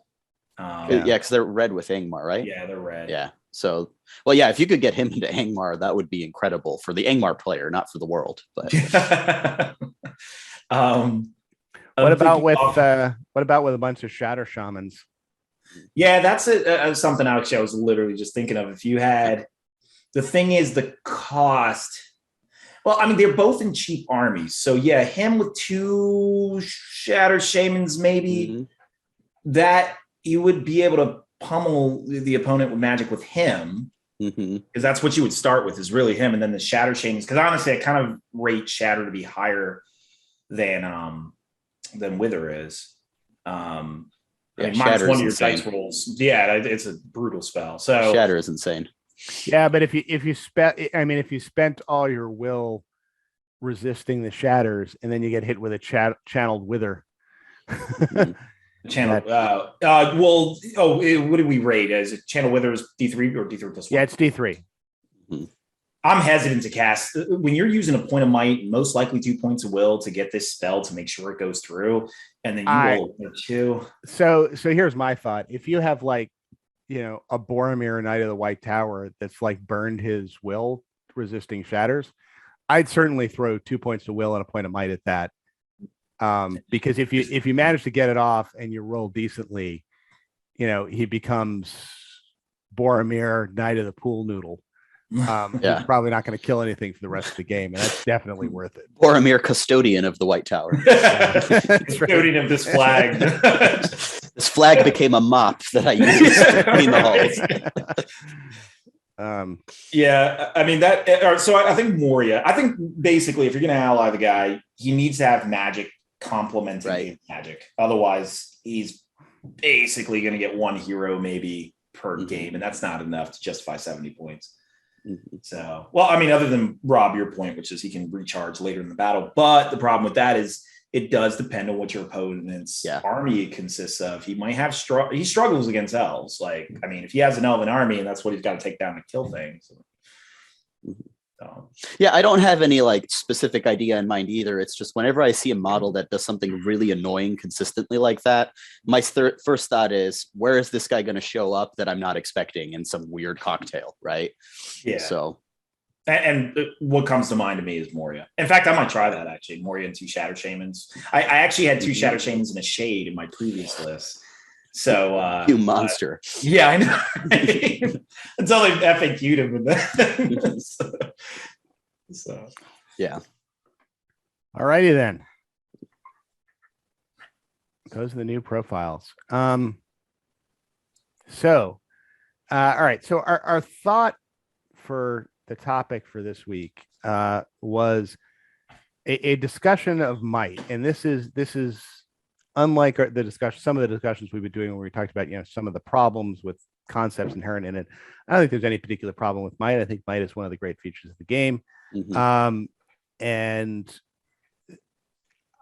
Because they're red with Angmar, right? Yeah, they're red. Yeah. So, if you could get him into Angmar, that would be incredible for the Angmar player, not for the world. But what about with a bunch of Shatter Shamans? Yeah, that's something actually I was literally just thinking of. If you had, the thing is the cost. Well, I mean, they're both in cheap armies. So yeah, him with 2 Shatter Shamans, maybe that you would be able to pummel the opponent with magic with him. Because that's what you would start with, is really him, and then the Shatter Shamans. Because honestly, I kind of rate Shatter to be higher than Wither is. I mean, minus 1 of your dice rolls. Yeah, it's a brutal spell. So Shatter is insane. Yeah, but if you spent all your will resisting the shatters, and then you get hit with a channeled Wither. What did we rate? Is it channel Wither is D3 or D3 plus 1? Yeah, it's D3. I'm hesitant to cast when you're using a point of might, most likely 2 points of will to get this spell to make sure it goes through, and then you roll 2. So here's my thought: if you have like, a Boromir Knight of the White Tower that's like burned his will resisting shatters, I'd certainly throw 2 points of will and a point of might at that. Because if you manage to get it off and you roll decently, he becomes Boromir Knight of the Pool Noodle. He's probably not going to kill anything for the rest of the game, and that's definitely worth it. Boromir, custodian of the White Tower. Custodian of this flag. This flag became a mop that I used to clean the halls. I mean that. So I think Moria. I think basically, if you're going to ally the guy, he needs to have magic complementing magic. Otherwise, he's basically going to get 1 hero maybe per game, and that's not enough to justify 70 points. So, well, I mean, other than Rob, your point, which is he can recharge later in the battle, but the problem with that is it does depend on what your opponent's army consists of. He might have he struggles against elves. Like, I mean, if he has an elven army and that's what he's got to take down to kill things. I don't have any like specific idea in mind either. It's just whenever I see a model that does something really annoying consistently like that, my first thought is, where is this guy going to show up that I'm not expecting in some weird cocktail, right? Yeah. So, and what comes to mind to me is Moria. In fact, I might try that actually. Moria and 2 Shatter Shamans. I actually had 2 Shatter Shamans and a Shade in my previous list. So you monster. Yeah, I know. Until they FAQ'd him with that. So yeah. All righty then. Those are the new profiles. All right. So our thought for the topic for this week was a discussion of might, and this is unlike the discussion. Some of the discussions we've been doing when we talked about some of the problems with concepts inherent in it. I don't think there's any particular problem with might. I think might is one of the great features of the game. And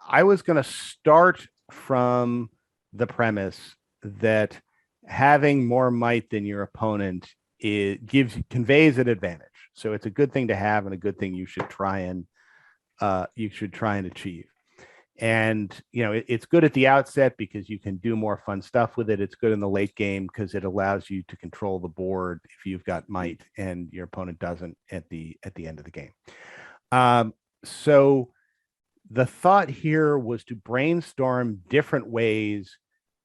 I was going to start from the premise that having more might than your opponent conveys an advantage. So it's a good thing to have and a good thing you should try and achieve. And it's good at the outset because you can do more fun stuff with it. It's good in the late game because it allows you to control the board if you've got might and your opponent doesn't at the end of the game. So the thought here was to brainstorm different ways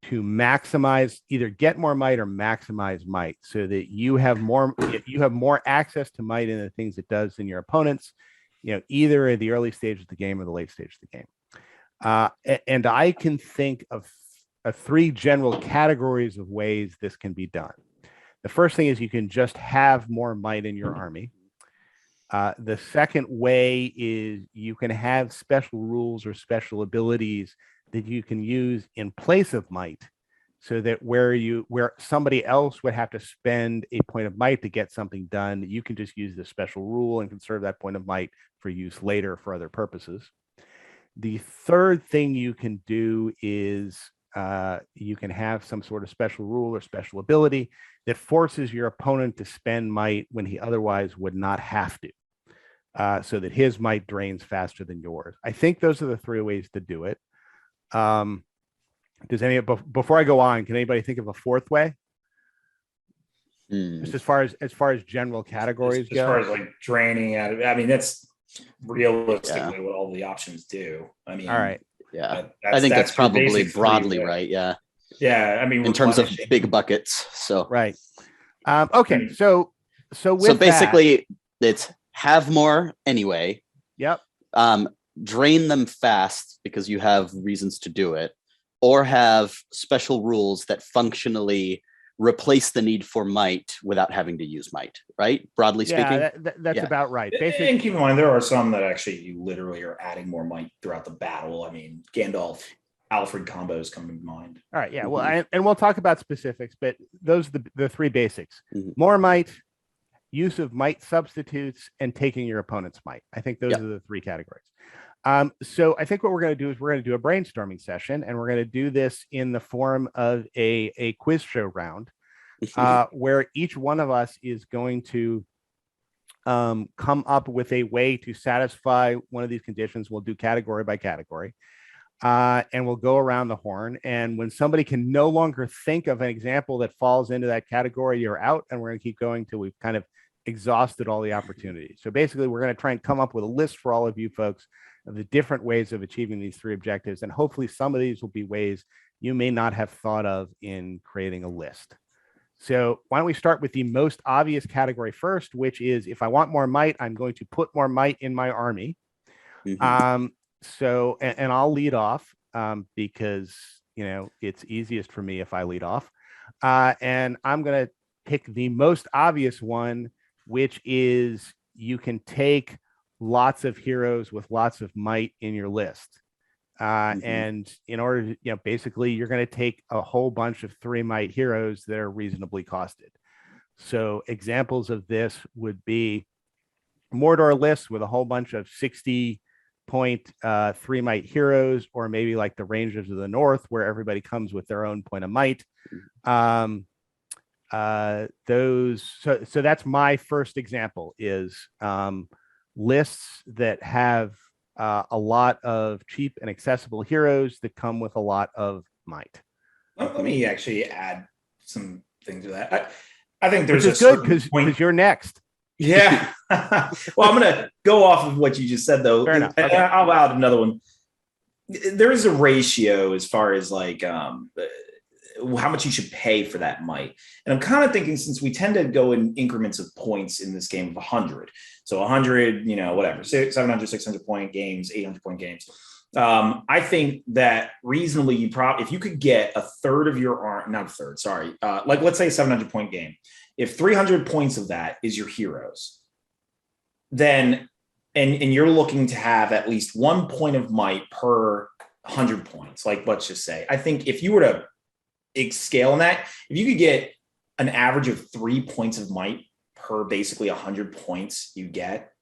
to maximize, either get more might or maximize might, so that you have more access to might in the things it does than your opponents, either at the early stage of the game or the late stage of the game. And I can think of three general categories of ways this can be done. The first thing is you can just have more might in your army. The second way is you can have special rules or special abilities that you can use in place of might, so that where somebody else would have to spend a point of might to get something done, you can just use the special rule and conserve that point of might for use later for other purposes. The third thing you can do is you can have some sort of special rule or special ability that forces your opponent to spend might when he otherwise would not have to, so that his might drains faster than yours. I think those are the three ways to do it. Before I go on, can anybody think of a fourth way? Just as far as general categories go? As far as like draining out of it, I mean, that's realistically what all the options do. I mean, all right. Yeah. I think that's probably broadly right. Yeah. Yeah. I mean, in terms of big buckets. So, right. Okay. So basically it's have more anyway. Yep. Drain them fast because you have reasons to do it, or have special rules that functionally replace the need for might without having to use might, right? Broadly speaking. That's about right. Basically, and keep in mind, there are some that actually you literally are adding more might throughout the battle. I mean, Gandalf, Alfred combos come to mind. All right, yeah. Well, and we'll talk about specifics, but those are the three basics. More might, use of might substitutes, and taking your opponent's might. I think those are the three categories. So I think what we're going to do is we're going to do a brainstorming session, and we're going to do this in the form of a quiz show round, where each one of us is going to come up with a way to satisfy one of these conditions. We'll do category by category, and we'll go around the horn. And when somebody can no longer think of an example that falls into that category, you're out, and we're going to keep going till we've kind of exhausted all the opportunities. So basically, we're going to try and come up with a list for all of you folks of the different ways of achieving these three objectives. And hopefully some of these will be ways you may not have thought of in creating a list. So why don't we start with the most obvious category first, which is if I want more might, I'm going to put more might in my army. So, and I'll lead off because, it's easiest for me if I lead off. And I'm going to pick the most obvious one, which is you can take lots of heroes with lots of might in your list. And in order to, basically you're going to take a whole bunch of 3 might heroes that are reasonably costed. So examples of this would be Mordor lists with a whole bunch of 60 point 3 might heroes, or maybe like the Rangers of the North, where everybody comes with their own point of might. So that's my first example is lists that have a lot of cheap and accessible heroes that come with a lot of might. Let me actually add some things to that. I think there's good because you're next. Yeah. Well, I'm going to go off of what you just said, though. Fair enough. Okay. I'll add another one. There is a ratio as far as like how much you should pay for that might. And I'm kind of thinking, since we tend to go in increments of points in this game of 100, so 100, whatever, 700, 600 point games, 800 point games. I think that reasonably, if you could get a third of your arm, not a third, sorry, like let's say a 700 point game, if 300 points of that is your heroes, then and you're looking to have at least 1 point of might per 100 points, like let's just say, I think if you were to scale on that, if you could get an average of 3 points of might per basically 100 points you get.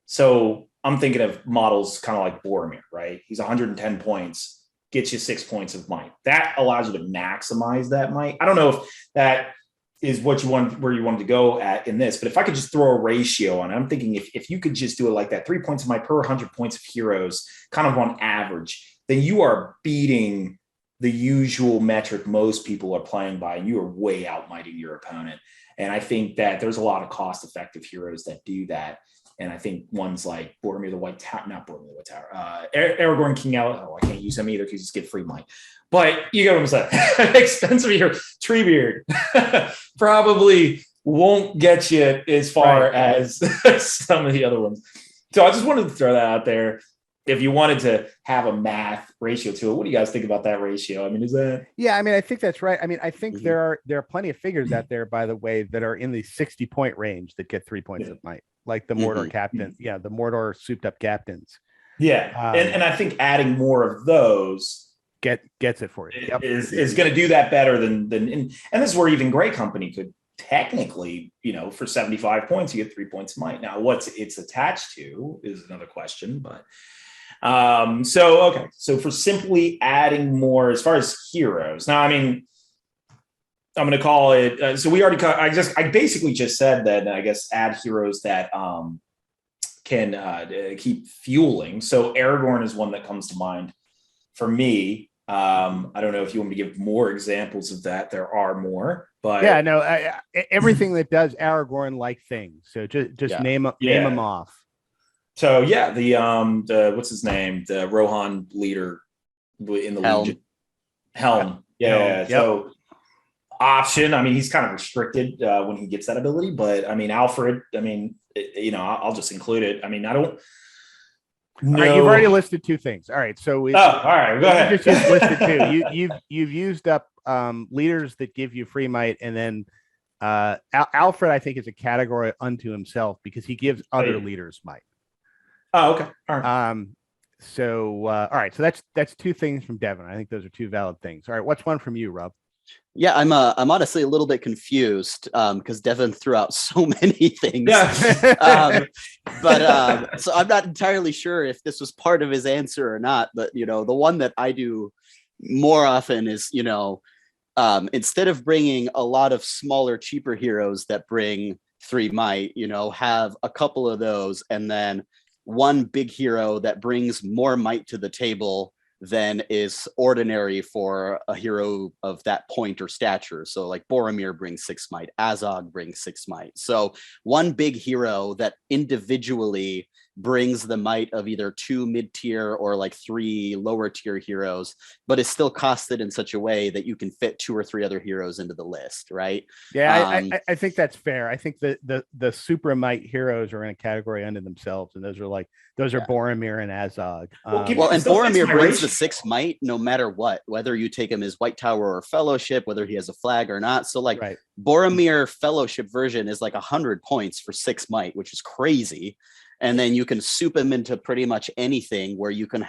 So I'm thinking of models kind of like Boromir, right? He's 110 points, gets you 6 points of might. That allows you to maximize that might. I don't know if that is what you want, where you wanted to go at in this, but if I could just throw a ratio on it, I'm thinking if you could just do it like that, 3 points of might per 100 points of heroes, kind of on average, then you are beating the usual metric most people are playing by, and you are way outmighting your opponent. And I think that there's a lot of cost-effective heroes that do that. And I think ones like Boromir the White Tower, not Boromir the White Tower, Aragorn King Al. Oh, I can't use him either because you just get free might. But you get what I'm saying. Expensive hero, Treebeard probably won't get you as far as some of the other ones. So I just wanted to throw that out there. If you wanted to have a math ratio to it, what do you guys think about that ratio? I mean, is that? Yeah, I mean, I think that's right. I mean, I think there are plenty of figures out there, by the way, that are in the 60 point range that get 3 points of might, like the Mordor captain. Yeah, the Mordor souped up captains. Yeah, and I think adding more of those gets it for you. Yep. Is going to do that better than and this is where even Grey Company could technically, for 75 points, you get 3 points of might. Now, what's it's attached to is another question, but. So for simply adding more as far as heroes, now, I mean, I'm going to call it, so we already I basically just said that, I guess, add heroes that, can, keep fueling. So Aragorn is one that comes to mind for me. I don't know if you want me to give more examples of that. There are more, but yeah, no, everything that does Aragorn like things. So just name them off. So yeah, the what's his name? The Rohan leader in the Legion. Helm. Yeah. Yep. So option. I mean, he's kind of restricted when he gets that ability, but I mean, Alfred. I mean, I'll just include it. I mean, I don't. No. All right, you've already listed two things. All right, so all right, go ahead. Just listed two. You've used up leaders that give you free might, and then Alfred, I think, is a category unto himself because he gives other leaders might. Oh, okay. All right. All right. So that's two things from Devin. I think those are two valid things. All right. What's one from you, Rob? Yeah, I'm honestly a little bit confused because Devin threw out so many things. Yeah. So I'm not entirely sure if this was part of his answer or not. But the one that I do more often is instead of bringing a lot of smaller, cheaper heroes that bring 3 might, have a couple of those, and then one big hero that brings more might to the table than is ordinary for a hero of that point or stature. So like Boromir brings 6 might, Azog brings 6 might. So one big hero that individually brings the might of either 2 mid-tier or like 3 lower tier heroes, but is still costed in such a way that you can fit 2 or 3 other heroes into the list, right? Yeah, I think that's fair. I think the super might heroes are in a category unto themselves, and those are Boromir and Azog. And Boromir brings the 6 might no matter what, whether you take him as White Tower or Fellowship, whether he has a flag or not. So like Boromir Fellowship version is like 100 points for 6 might, which is crazy. And then you can soup him into pretty much anything where you can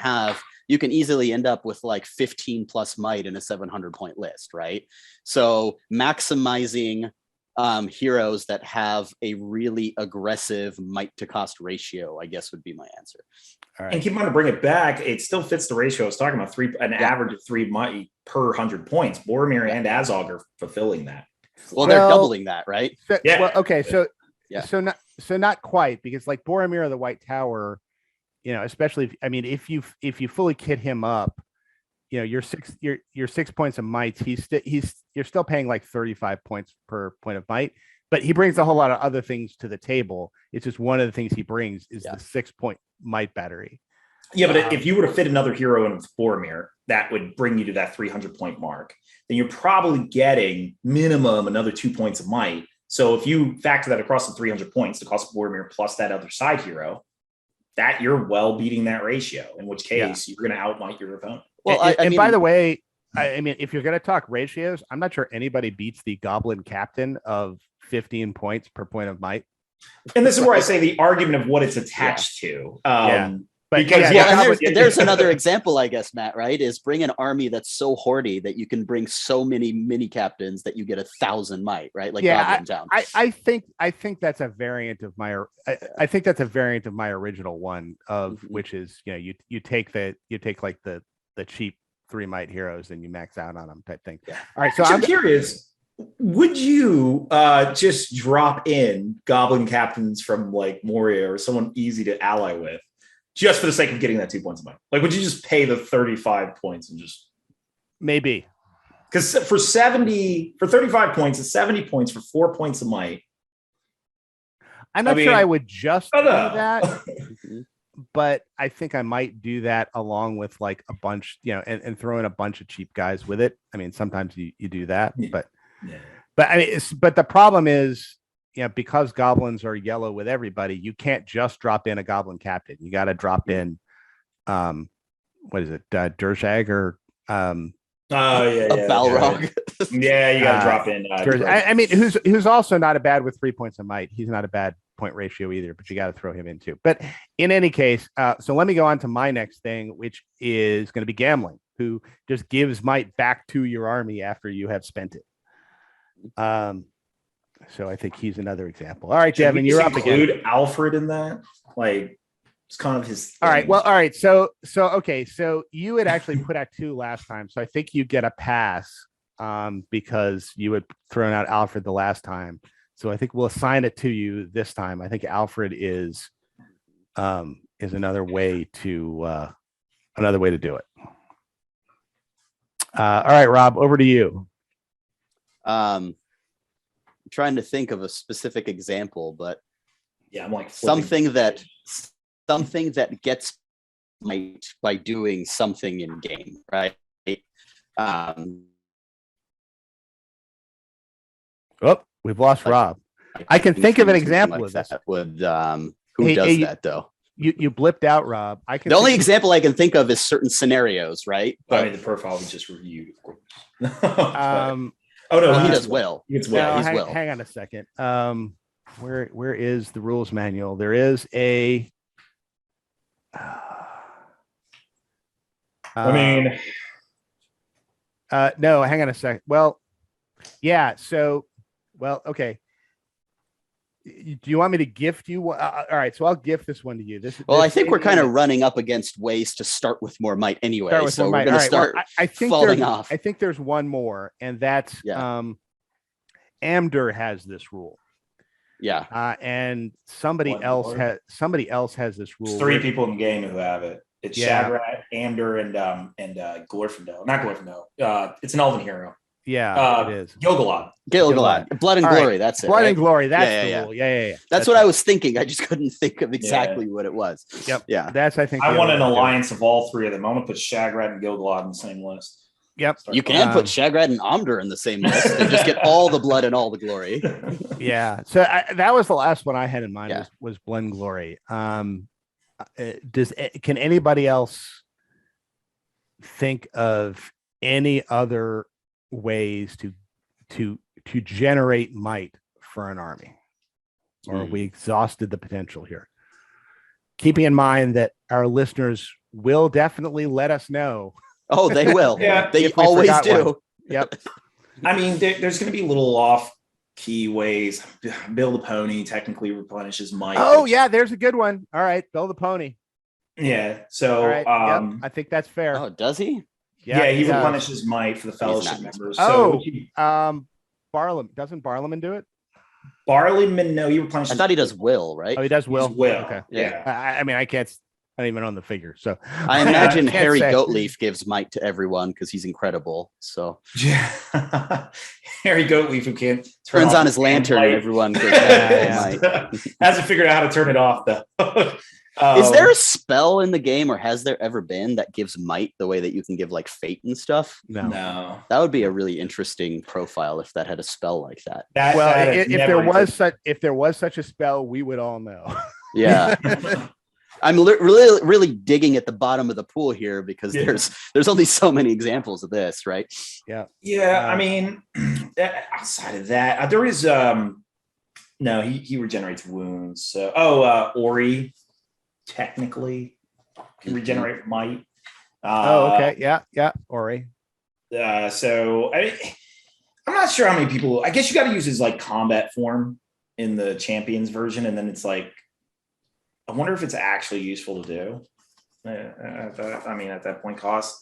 easily end up with like 15 plus might in a 700 point list, right? So maximizing heroes that have a really aggressive might to cost ratio, I guess, would be my answer. All right. And keep in mind, to bring it back, it still fits the ratio I was talking about, average of 3 might per 100 points. Boromir and Azog are fulfilling that. Well, they're doubling that, right? Yeah. Well, okay, so not quite, because like Boromir the White Tower, especially if you fully kit him up, your 6 points of might, you're still paying like 35 points per point of might, but he brings a whole lot of other things to the table. It's just one of the things he brings is the 6 point might battery. Yeah, but if you were to fit another hero in with Boromir, that would bring you to that 300 point mark. Then you're probably getting minimum another 2 points of might. So if you factor that across the 300 points, the cost of Boromir plus that other side hero, that you're well beating that ratio, in which case you're going to outmight your opponent. Well, I mean, by the way, I mean, if you're going to talk ratios, I'm not sure anybody beats the Goblin Captain of 15 points per point of might. And this is where I say the argument of what it's attached to. But because there's another example, I guess, Matt, right? Is bring an army that's so hoardy that you can bring so many mini captains that you get 1,000 might, right? Like Goblin Town. I think that's a variant of my I think that's a variant of my original one of which is, you know, you take like the cheap 3 might heroes and you max out on them type thing. Yeah. All right. So I'm curious, would you just drop in Goblin Captains from like Moria or someone easy to ally with just for the sake of getting that 2 points of might? Like, would you just pay the 35 points and just maybe? Because for 35 points, it's 70 points for 4 points of might. I'm not sure I would just do that, but I think I might do that along with like a bunch, you know, and throw in a bunch of cheap guys with it. I mean, sometimes you do that, but I mean, but the problem is, you know, because goblins are yellow with everybody, you can't just drop in a goblin captain. You got to drop in, what is it, Durshag or Balrog. Yeah, you got to drop in. I mean, who's also not a bad with 3 points of might. He's not a bad point ratio either, but you got to throw him in too. But in any case, so let me go on to my next thing, which is going to be Gambling, who just gives might back to your army after you have spent it. So I think he's another example. All right, Devin, you're up again. Include Alfred in that, like it's kind of his thing. All right. Well, all right. So okay. So you had actually put out 2 last time, so I think you get a pass because you had thrown out Alfred the last time. So I think we'll assign it to you this time. I think Alfred is another way to do it. All right, Rob, over to you. I'm trying to think of a specific example, but I'm like something that gets might by doing something in game, right? We've lost Rob. I can think of an example of that. Who does that though? You blipped out, Rob. The only example I can think of is certain scenarios, right? But, I mean, the profile we just reviewed, of course. Oh no, he does well. He's well. Hang on a second. Where is the rules manual? There is a. No, hang on a second. Well, yeah. So, okay. Do you want me to gift you? All right, so I'll gift this one to you. I think we're kind of running up against ways to start with more might anyway. So we're going to start falling off. I think there's one more, and that's Amdur has this rule. Yeah. And somebody else has this rule. There's 3 people in the game who have it. It's Shagrat, Amdur, and Glorfindel. Not Glorfindel. It's an elven hero. Yeah, it is. Gilgalad. Blood and Glory. Right. That's it. Blood and Glory. That's the rule. Yeah. That's what I was thinking. I just couldn't think of exactly what it was. Yep. Yeah. That's, I think. I want an alliance of all 3 of them. I want to put Shagrat and Gilgalad in the same list. Yep. You can put Shagrat and Amdur in the same list and just get all the blood and all the glory. Yeah. So that was the last one I had in mind was Blood and Glory. Can anybody else think of any other ways to generate might for an army, or have we exhausted the potential here? Keeping in mind that our listeners will definitely let us know. Oh, they will. They always do. One. Yep. I mean, there's going to be little off key ways. Build a pony technically replenishes might. Oh yeah, there's a good one. All right, build a pony. Yeah. So right. I think that's fair. Oh, does he? Yeah, he replenishes might for the fellowship members. Barlam doesn't Barlaman do it? Barleyman, no, he replenishes. I thought he does will, right? Oh, he does will. Okay. Yeah. I mean, I don't even know the figure. So I imagine Harry Goatleaf gives might to everyone because he's incredible. So Harry Goatleaf, who can't turns on his lantern, everyone goes hasn't figured out how to turn it off though. Is there a spell in the game, or has there ever been, that gives might the way that you can give like fate and stuff? No. That would be a really interesting profile if that had a spell like that. If there was such a spell, we would all know. Yeah. I'm really digging at the bottom of the pool here because there's only so many examples of this, right? Yeah. I mean, outside of that, there is no, he regenerates wounds. So Ori technically can regenerate might. Okay. Yeah. Ori. So I'm not sure how many people. I guess you got to use his like combat form in the champions version, and then it's like, I wonder if it's actually useful to do. At that point cost.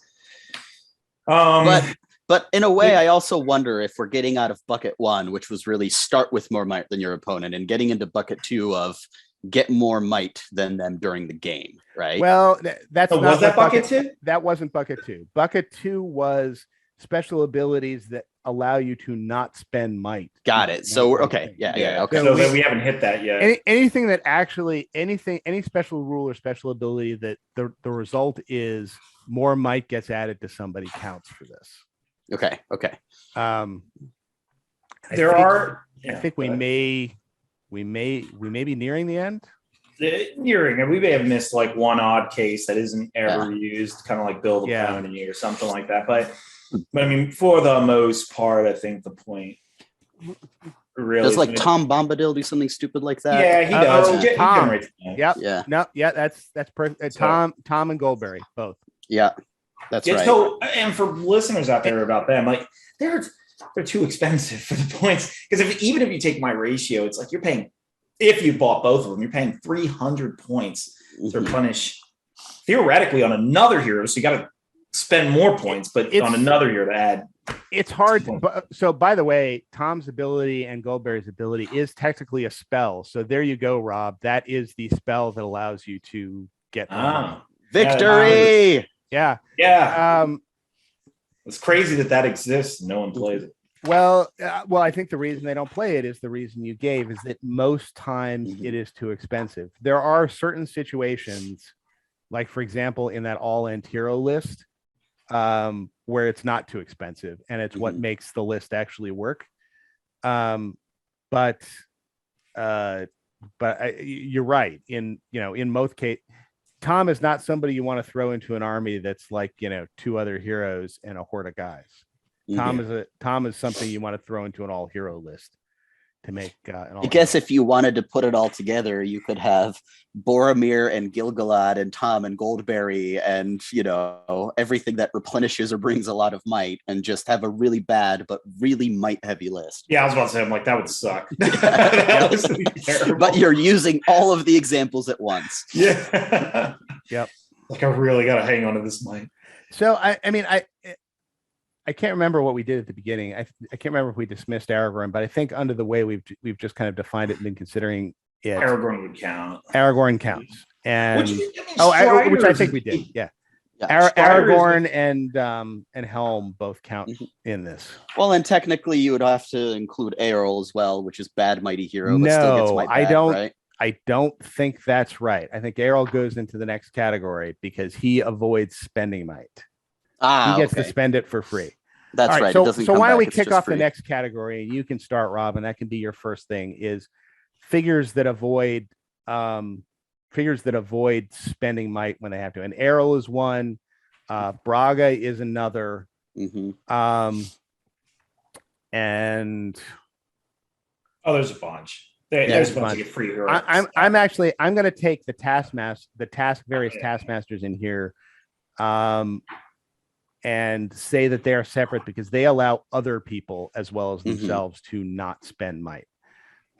But in a way, I also wonder if we're getting out of bucket 1, which was really start with more might than your opponent, and getting into bucket 2 of get more might than them during the game, right? Well, that's not was that bucket 2? That wasn't bucket 2. Bucket 2 was special abilities that allow you to not spend might. Got it. So we're okay. Yeah. Okay. So we haven't hit that yet. Anything that actually any special rule or special ability that the result is more might gets added to somebody counts for this. Okay. I think we may be nearing the end. And we may have missed like one odd case that isn't ever used, kind of like build a pony or something like that. But I mean, for the most part, I think the point really does like Tom Bombadil do something stupid like that. Yeah, he does. Tom. Yeah. That's perfect. Tom and Goldberry both. Yeah, that's right. So, and for listeners out there about them, like they're too expensive for the points, because even if you take my ratio, it's like you're paying, if you bought both of them, you're paying 300 points to replenish theoretically on another hero. So you got to spend more points, but on another hero to add. It's hard. So by the way, Tom's ability and Goldberry's ability is technically a spell. So there you go, Rob. That is the spell that allows you to get victory. Yeah. It's crazy that exists. No one plays it. Well, I think the reason they don't play it is the reason you gave, is that most times it is too expensive. There are certain situations, like for example, in that all-end hero list, where it's not too expensive, and it's what makes the list actually work. But you're right. In most cases, Tom is not somebody you want to throw into an army that's like 2 other heroes and a horde of guys. Tom is something you want to throw into an all hero list to make. I guess if you wanted to put it all together, you could have Boromir and Gil-galad and Tom and Goldberry and everything that replenishes or brings a lot of might, and just have a really bad but really might heavy list. Yeah, I was about to say, I'm like, that would suck. But you're using all of the examples at once. Yeah. Yep. Like I really got to hang on to this might. So I can't remember what we did at the beginning. I can't remember if we dismissed Aragorn, but I think under the way we've just kind of defined it and been considering it, Aragorn would count. Aragorn counts, and which I think we did. Yeah. Aragorn and Helm both count in this. Well, and technically you would have to include Eorl as well, which is bad mighty hero. But still gets might back, right? I don't think that's right. I think Eorl goes into the next category because he avoids spending might. He gets to spend it for free. That's right. So why don't we kick off the next category, and you can start, Rob, and that can be your first thing, is figures that avoid spending might when they have to. And Eorl is one. Braga is another. And there's a bunch. There's a bunch to get free heroes. I'm going to take the various taskmasters in here. And say that they are separate because they allow other people as well as themselves to not spend might.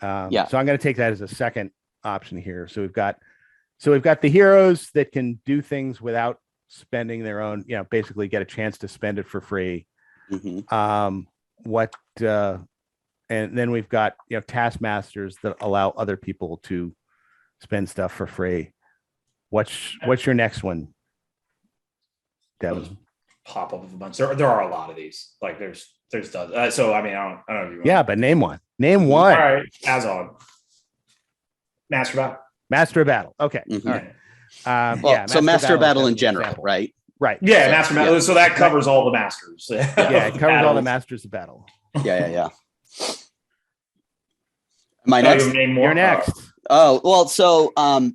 So I'm going to take that as a second option here. So we've got the heroes that can do things without spending their own, basically get a chance to spend it for free. And then we've got taskmasters that allow other people to spend stuff for free. What's your next one, Devin? Pop up of a bunch. There are a lot of these. Like there's dozens. So I mean, I don't know if you want. Yeah, but name one. All right, Azog. Master of Battle. Okay. All right. So Master Battle in general, example. right? Right. Yeah, Master Battle. So that covers all the masters. Yeah, it covers all the masters of battle. Yeah. Am I next? You're next. Oh, well, so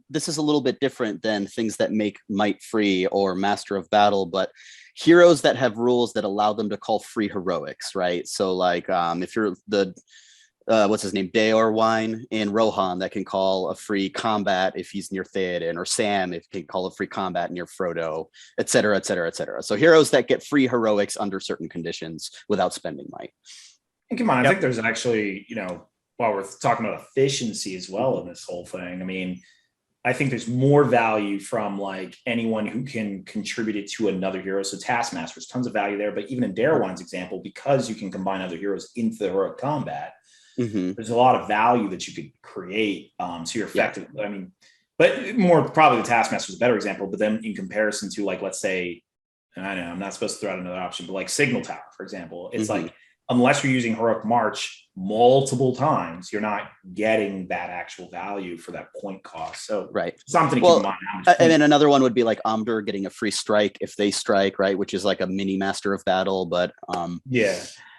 this is a little bit different than things that make might free or Master of Battle, but heroes that have rules that allow them to call free heroics, right? So like if you're the what's his name, Daor Wine in Rohan, that can call a free combat if he's near Theoden, or Sam if he can call a free combat near Frodo, et cetera, et cetera, et cetera. So heroes that get free heroics under certain conditions without spending might. And come on, I think there's actually, while we're talking about efficiency as well in this whole thing, I mean, I think there's more value from like anyone who can contribute it to another hero. So Taskmaster's tons of value there, but even in Darwan's example, because you can combine other heroes into the heroic combat, there's a lot of value that you could create. So you're effective. I mean, but more probably the Taskmaster is a better example, but then in comparison to like, let's say, I know I'm not supposed to throw out another option, but like Signal Tower, for example, it's like, unless you're using Heroic March multiple times, you're not getting that actual value for that point cost. So something to keep in mind. And then another one would be like Omdur getting a free strike if they strike, right? Which is like a mini Master of Battle, but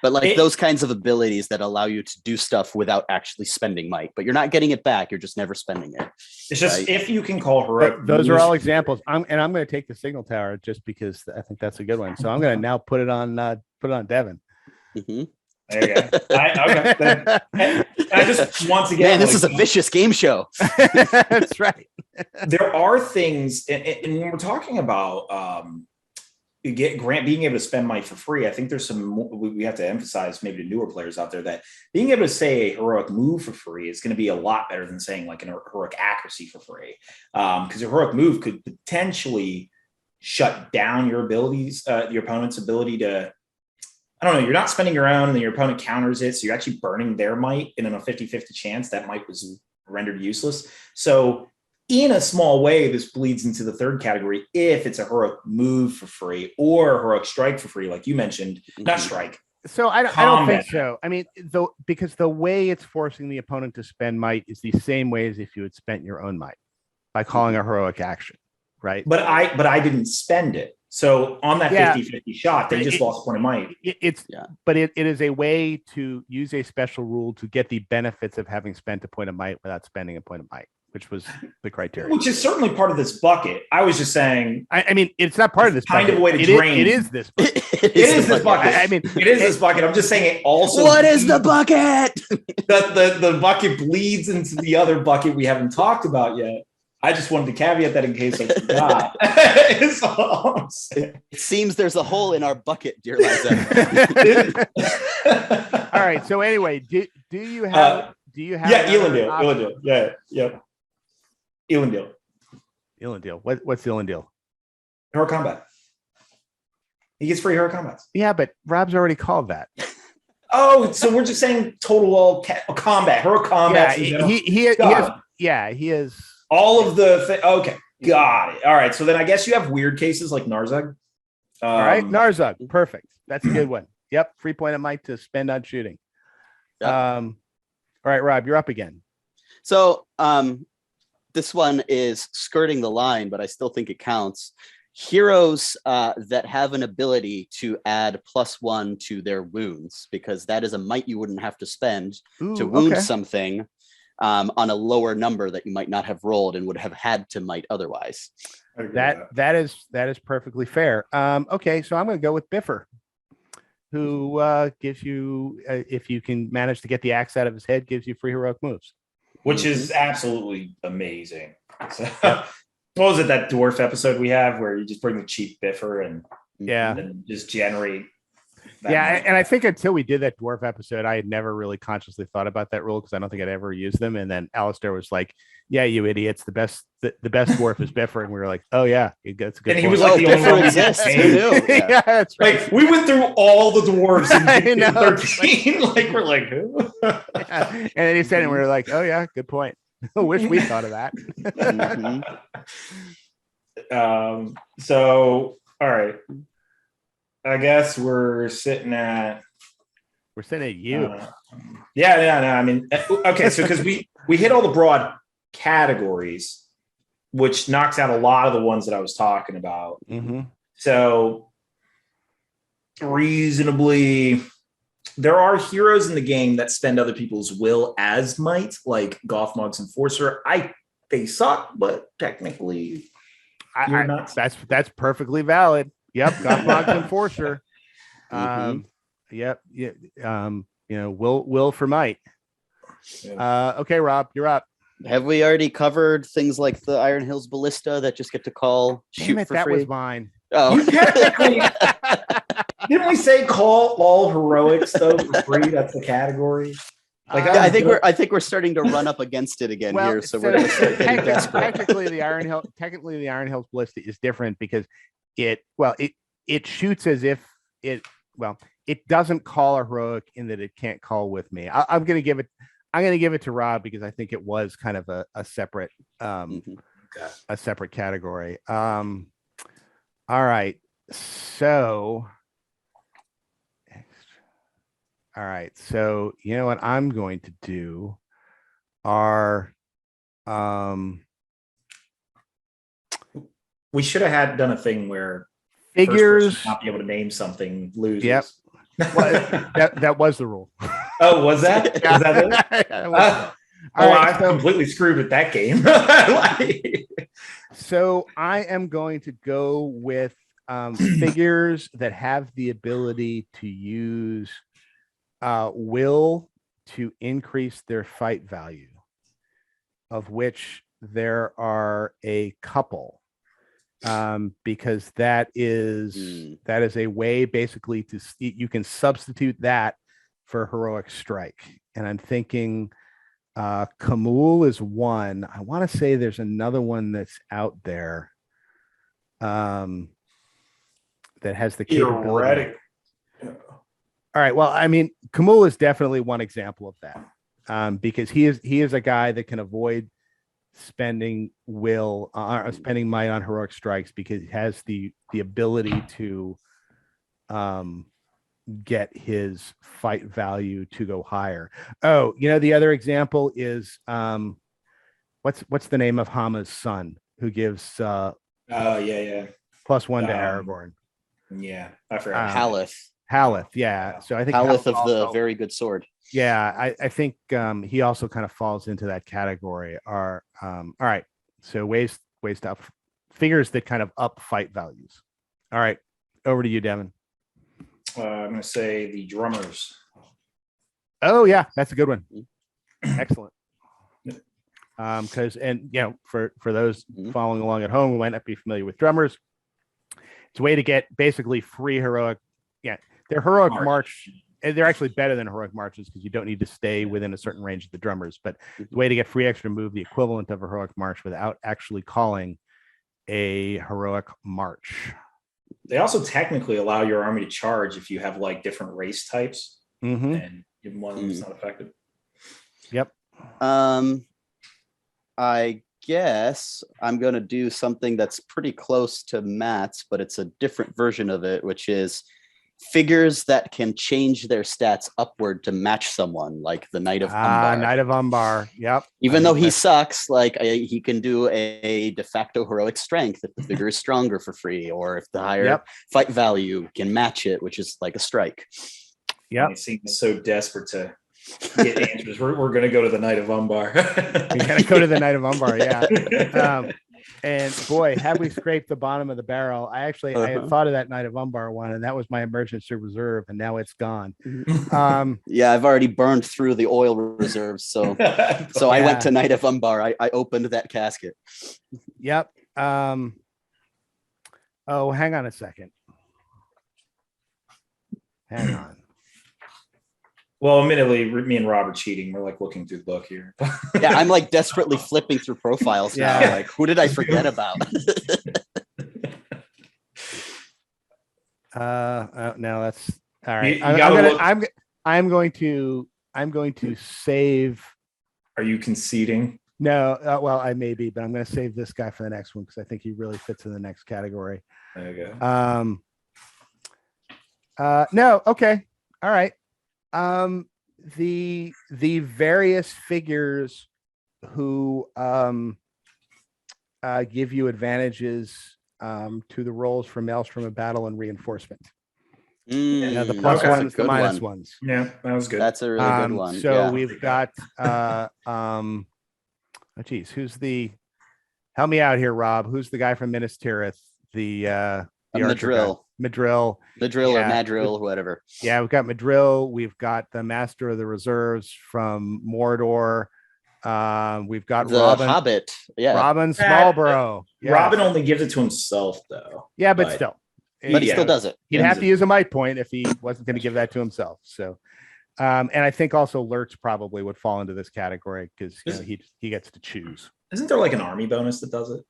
but like those kinds of abilities that allow you to do stuff without actually spending might, but you're not getting it back. You're just never spending it. It's just if you can call Heroic. Those are all examples. I'm going to take the Signal Tower just because I think that's a good one. So I'm going to now put it on Devin. There you go. I just once again, man, this is a vicious game show. That's right. There are things, and when we're talking about being able to spend money for free, I think there's some we have to emphasize maybe to newer players out there that being able to say a heroic move for free is going to be a lot better than saying like an heroic accuracy for free, because a heroic move could potentially shut down your abilities, your opponent's ability to. I don't know, you're not spending your own and then your opponent counters it. So you're actually burning their might, and in a 50-50 chance that might was rendered useless. So in a small way, this bleeds into the third category if it's a heroic move for free or a heroic strike for free, like you mentioned, not strike. So I don't think so. I mean, because the way it's forcing the opponent to spend might is the same way as if you had spent your own might by calling a heroic action, right? But I didn't spend it. So on that 50-50 shot, they just lost a point of might. But it is a way to use a special rule to get the benefits of having spent a point of might without spending a point of might, which was the criteria. Which is certainly part of this bucket. I was just saying. I mean, it's not part of this kind bucket. of a way to drain. It is this bucket. It is this bucket. I mean, it is this bucket. I'm just saying it also. What is the bucket? The bucket bleeds into the other bucket we haven't talked about yet. I just wanted to caveat that in case I forgot. It seems there's a hole in our bucket, dear Liza. All right. So anyway, do you have Elendil. Yeah. Elendil. What's Elendil? Hero combat. He gets free hero combats. Yeah, but Rob's already called that. Oh, so we're just saying total combat, hero combat. Yeah, he is. All of the okay, got it. All right, so then I guess you have weird cases like Narzug. All right, Narzug, perfect. That's a good one. Yep, free point of might to spend on shooting. Yep. All right, Rob, you're up again. So this one is skirting the line, but I still think it counts. Heroes that have an ability to add +1 to their wounds, because that is a might you wouldn't have to spend to wound something. On a lower number that you might not have rolled and would have had to might otherwise. That is perfectly fair. Okay, so I'm going to go with Biffer, who gives you, if you can manage to get the axe out of his head, gives you free heroic moves, which is absolutely amazing. So, what was it, that dwarf episode we have where you just bring the cheap Biffer and just generate? And I think until we did that dwarf episode, I had never really consciously thought about that rule because I don't think I'd ever used them. And then Alistair was like, "Yeah, you idiots, the best dwarf is Biffer," and we were like, "Oh yeah, that's a good." And he was like, "The only one exists." Yeah, that's right. Like we went through all the dwarves in 13. Like we're like, who? And then he said, and we were like, "Oh yeah, good point. I wish we thought of that." So all right. I guess we're sitting at you. No. I mean, okay. So because we hit all the broad categories, which knocks out a lot of the ones that I was talking about. Mm-hmm. So reasonably, there are heroes in the game that spend other people's will as might, like Gothmog's Enforcer. They suck, but technically, you're not. That's perfectly valid. Yep, Gothmog's Enforcer. Mhm. Yep. Yeah. Will for might. Okay, Rob, you're up. Have we already covered things like the Iron Hills Ballista that just get to call Damn shoot it, for that free? was mine. Oh, You technically didn't we say call all heroics though for free? That's the category. Like yeah, I think we're starting to run up against it again here, so we're gonna start getting desperate. Technically, the Iron Hills Ballista is different because it shoots as if it doesn't call a heroic in that it can't call with me. I'm gonna give it to Rob because I think it was kind of a separate a separate category. All right, so you know what I'm going to do are we should have done a thing where figures not be able to name something loses. Yep. Well, that was the rule. Oh, was that? Yeah. Was that it? I'm completely screwed with that game. So I am going to go with figures that have the ability to use will to increase their fight value, of which there are a couple. Because that is a way basically you can substitute that for heroic strike. And I'm thinking Kamul is one. I want to say there's another one that's out there that has the capability. All right. Well, I mean, Kamul is definitely one example of that because he is a guy that can avoid spending spending might on heroic strikes because he has the ability to get his fight value to go higher. Oh, the other example is what's the name of Hama's son who gives +1 to Aragorn? Yeah, I forgot. Haleth, yeah. So I think Haleth of the very good sword. Yeah, I think he also kind of falls into that category. All right. So ways to up figures that kind of up fight values. All right, over to you, Devin. I'm going to say the drummers. Oh yeah, that's a good one. Excellent. Because for those following along at home who might not be familiar with drummers, it's a way to get basically free heroic. Yeah, they're heroic march. They're actually better than heroic marches because you don't need to stay within a certain range of the drummers. But the way to get free extra move, the equivalent of a heroic march without actually calling a heroic march. They also technically allow your army to charge if you have like different race types, and even one of them is not affected. Yep. I guess I'm going to do something that's pretty close to Matt's, but it's a different version of it, which is figures that can change their stats upward to match someone, like the Knight of Umbar. Knight of Umbar. Yep. Even though he sucks, he can do a de facto heroic strength if the figure is stronger for free, or if the higher fight value can match it, which is like a strike. Yeah. It seems so desperate to get answers. We're going to go to the Knight of Umbar. We're going to go to the Knight of Umbar. Yeah. And boy, have we scraped the bottom of the barrel. I had thought of that Knight of Umbar one, and that was my emergency reserve, and now it's gone. Yeah, I've already burned through the oil reserves, so I went to Knight of Umbar. I opened that casket. Yep. Oh, hang on a second. Hang on. Well, admittedly, me and Rob are cheating. We're like looking through the book here. Yeah, I'm like desperately flipping through profiles now. Like, who did I forget about? No, that's all right. I'm going to save. Are you conceding? No, well, I may be, but I'm going to save this guy for the next one because I think he really fits in the next category. There you go. No, okay, all right. The various figures who give you advantages to the rolls for Maelstrom of Battle and Reinforcement. The plus ones, the minus ones. Yeah, that was good. That's a really good one. So we've got help me out here, Rob. Who's the guy from Minas Tirith? The Madrill. Madrill or Madrill, whatever. Yeah, we've got Madrill. We've got the Master of the Reserves from Mordor. We've got the Robin Hobbit. Yeah, Robin Smallborough. Yes. Robin only gives it to himself, though. Yeah, but still. But he still does it. He'd have to use a might point if he wasn't going to give that to himself. So, and I think also Lurch probably would fall into this category because he gets to choose. Isn't there like an army bonus that does it?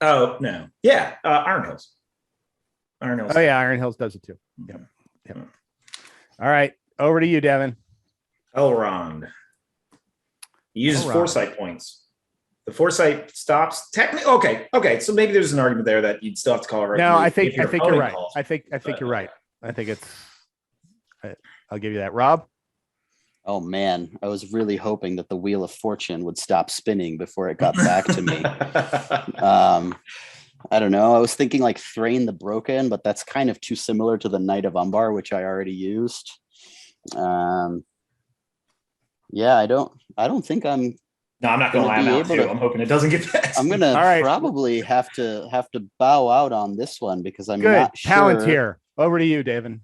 Oh no, yeah, Iron Hills. Iron Hills. Oh yeah, Iron Hills does it too. Yep. All right, over to you, Devin. Elrond. He uses foresight points. The foresight stops technically. Okay. So maybe there's an argument there that you'd still have to call it. No, I think you're right. I think you're right. I think I'll give you that, Rob. Oh man, I was really hoping that the Wheel of Fortune would stop spinning before it got back to me. I don't know. I was thinking like Thrain the Broken, but that's kind of too similar to the Knight of Umbar, which I already used. Yeah, I don't think I'm. No, I'm not going to lie out too. I'm hoping it doesn't get past. I'm going to probably have to bow out on this one because I'm not sure. Palantir. Over to you, David.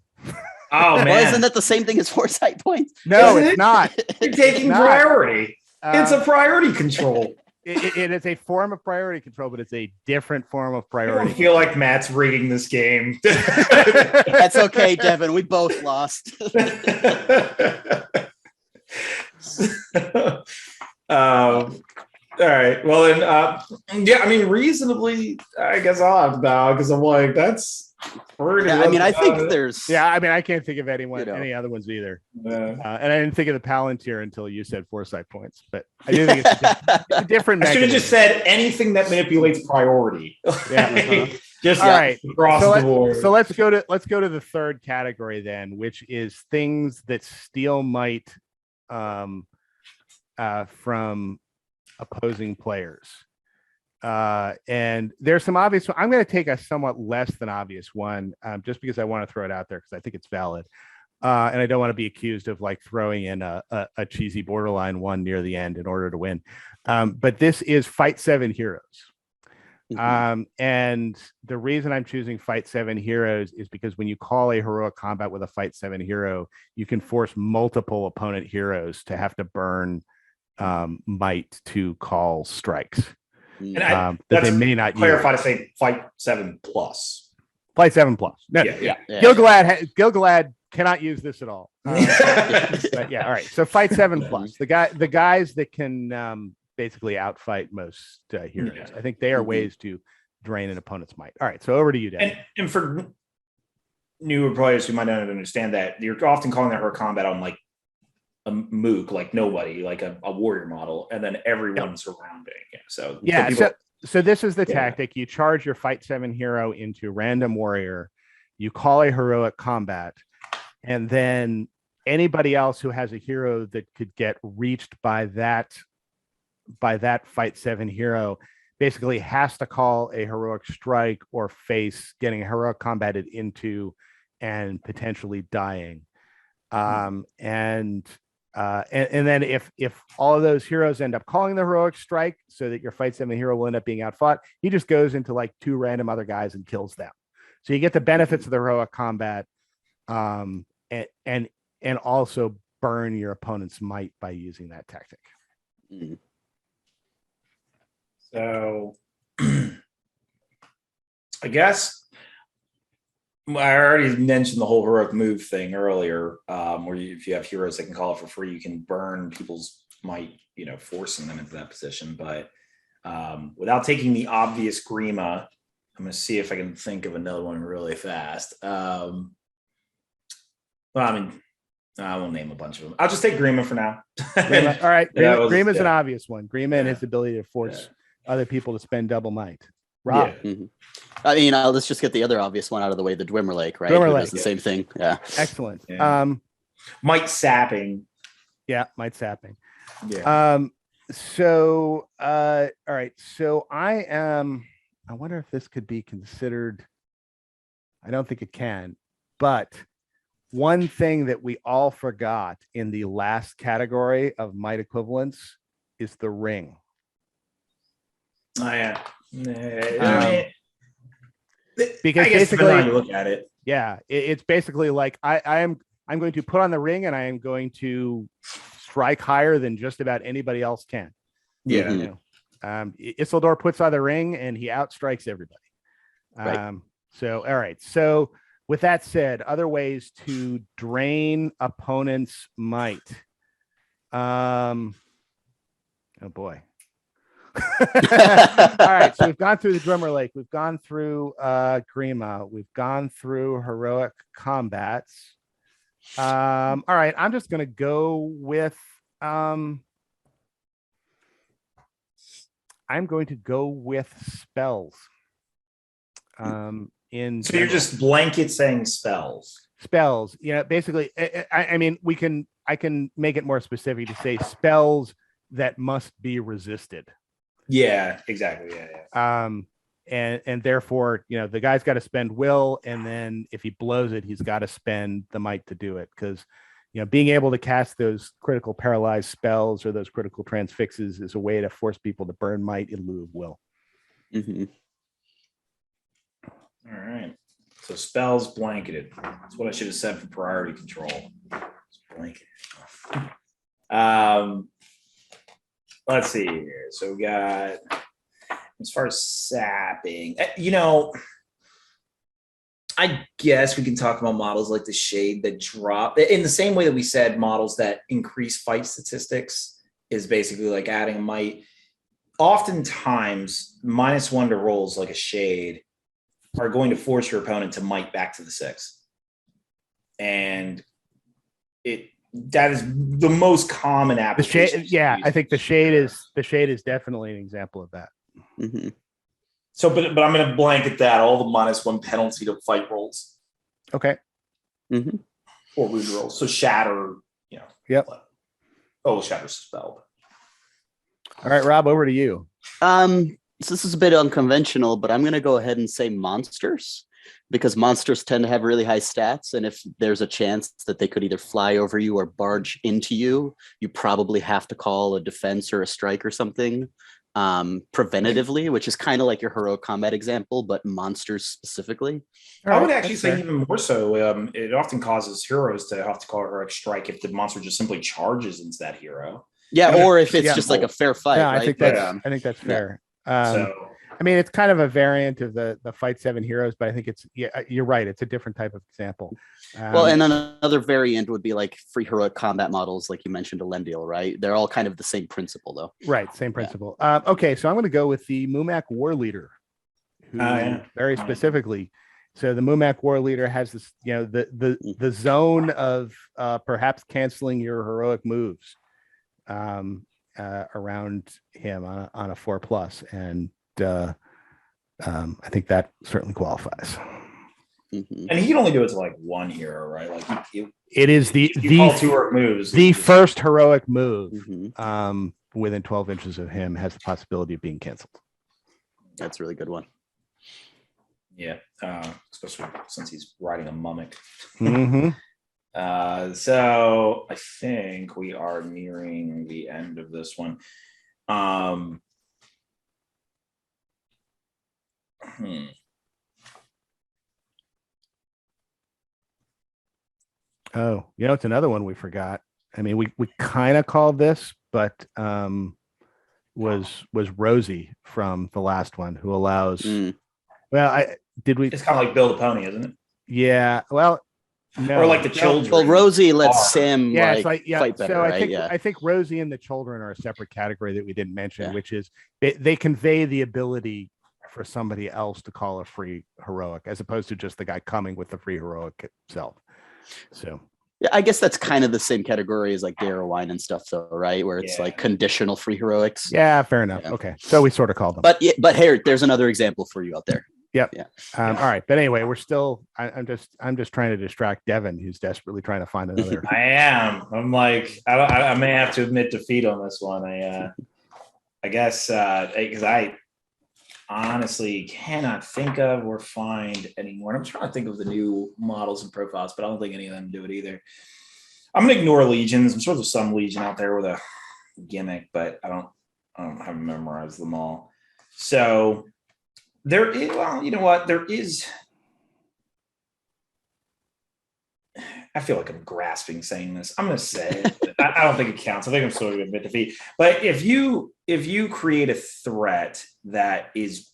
Oh man, well, isn't that the same thing as foresight points? No, it's not. You're taking priority. It's a priority control. It is a form of priority control, but it's a different form of priority. I feel like Matt's rigging this game. That's okay, Devin. We both lost. All right. Well, then, yeah. I mean, reasonably, I guess I'll have to bow because I'm like, that's. I mean, I think there's. Yeah, I mean, I can't think of any other ones either. And I didn't think of the Palantir until you said foresight points, but I do think it's a different. I should have just said anything that manipulates priority. Yeah. Just all right. Across the board. So let's go to the third category then, which is things that steal might from opposing players. And there's some obvious. I'm going to take a somewhat less than obvious one, just because I want to throw it out there because I think it's valid, and I don't want to be accused of like throwing in a cheesy borderline one near the end in order to win. But this is Fight 7 Heroes, and the reason I'm choosing Fight 7 Heroes is because when you call a heroic combat with a Fight 7 hero, you can force multiple opponent heroes to have to burn might to call strikes. And that they may not clarify to say Fight 7 plus. Fight 7 plus. No, yeah. Gilgalad cannot use this at all. But yeah, all right. So Fight 7 plus. The guys that can basically outfight most heroes. Yeah. I think they are ways to drain an opponent's might. All right. So over to you, Dan. And for newer players who might not understand that, you're often calling that her combat on like a mook, like nobody, like a warrior model, and then everyone surrounding. So this is the tactic. You charge your Fight 7 hero into random warrior, you call a heroic combat, and then anybody else who has a hero that could get reached by that Fight 7 hero basically has to call a heroic strike or face getting heroic combated into and potentially dying. And then if all of those heroes end up calling the heroic strike so that your Fight 7 hero will end up being outfought, he just goes into like 2 random other guys and kills them. So you get the benefits of the heroic combat, and also burn your opponent's might by using that tactic. So I guess I already mentioned the whole heroic move thing earlier, where if you have heroes that can call it for free, you can burn people's might, forcing them into that position. But without taking the obvious Grima, I'm going to see if I can think of another one really fast. Well, I mean, I won't name a bunch of them. I'll just take Grima for now. Grima, all right, Grima's an obvious one. Grima and his ability to force other people to spend double might. Rob. Yeah. I mean, let's just get the other obvious one out of the way, the Dwemer Lake, right? Dwemer Lake, the same thing. Yeah. Excellent. Yeah. Might sapping. Yeah, might sapping. Yeah. So, all right. So I wonder if this could be considered. I don't think it can, but one thing that we all forgot in the last category of might equivalents is the ring. Oh, yeah. Because I guess basically, depending on how you look at it. yeah, it's basically like I'm going to put on the ring and I am going to strike higher than just about anybody else can. Yeah. You know, Isildur puts on the ring and he outstrikes everybody. Right. So, all right. So, with that said, other ways to drain opponents' might. Oh boy. All right. So we've gone through the Drummer Lake. We've gone through Grima. We've gone through heroic combats. All right. I'm just going to go with. I'm going to go with spells. So you're just blanket saying spells. Yeah, basically, I mean, I can make it more specific to say spells that must be resisted. Yeah, exactly. Yeah. And therefore, the guy's got to spend will, and then if he blows it, he's got to spend the might to do it, because being able to cast those critical paralyzed spells or those critical transfixes is a way to force people to burn might in lieu of will. Mm-hmm. All right. So spells blanketed. That's what I should have said for priority control. It's blanketed. Let's see here. So we got, as far as sapping, I guess we can talk about models like the Shade that drop in the same way that we said models that increase fight statistics is basically like adding a might. Oftentimes, -1 to rolls like a Shade are going to force your opponent to might back to the 6. And that is the most common application. I think the Shade is definitely an example of that. Mm-hmm. So, but I'm going to blanket that all the -1 penalty to fight rolls. Okay. Mm-hmm. Or wound rolls. So shatter, Yep. Oh, shatter's spelled. All right, Rob, over to you. So this is a bit unconventional, but I'm going to go ahead and say monsters, because monsters tend to have really high stats. And if there's a chance that they could either fly over you or barge into you, you probably have to call a defense or a strike or something preventatively, which is kind of like your heroic combat example, but monsters specifically. I would actually say even more so. It often causes heroes to have to call a heroic strike if the monster just simply charges into that hero. Yeah, or if it's just like a fair fight. Yeah, right? I think that's fair. I mean, it's kind of a variant of the Fight 7 heroes, but I think you're right. It's a different type of example. Well, and then another variant would be like free heroic combat models, like you mentioned, Elendil, right? They're all kind of the same principle, though. Right, same principle. Okay, so I'm going to go with the Mumak War Leader, who very specifically. So the Mumak War Leader has this, the zone of perhaps canceling your heroic moves around him on a 4+, and I think that certainly qualifies. Mm-hmm. And he can only do it to like one hero, right? Like it is the two moves. The first heroic move Mm-hmm. Within 12 inches of him has the possibility of being canceled. That's a really good one. Yeah, especially since he's riding a mummic. Mm-hmm. So I think we are nearing the end of this one. Oh, it's another one we forgot. I mean, we kind of called this, but was Rosie from the last one, who allows. Well, It's kind of like Build a Pony, isn't it? Yeah. Well, no. Or like the children. Well, Rosie lets Sam fight better, so right? I think Rosie and the children are a separate category that we didn't mention, which is they convey the ability for somebody else to call a free heroic, as opposed to just the guy coming with the free heroic itself. So yeah, I guess that's kind of the same category as like Dare Wine and stuff, though, right? Where it's like conditional free heroics. Yeah, fair enough. Yeah. Okay, so we sort of called them. But here, there's another example for you out there. Yep. Yeah. All right. But anyway, we're still. I'm just trying to distract Devin, who's desperately trying to find another. I am. I'm like, I may have to admit defeat on this one. I guess because I honestly cannot think of or find anymore. And I'm trying to think of the new models and profiles, but I don't think any of them do it either. I'm gonna ignore legions. I'm sure there's some legion out there with a gimmick, but I don't have memorized them all. So there is, well, you know what? There is. I feel like I'm grasping saying this. I'm going to say it. I don't think it counts. I think I'm sort of admit defeat. But if you create a threat that is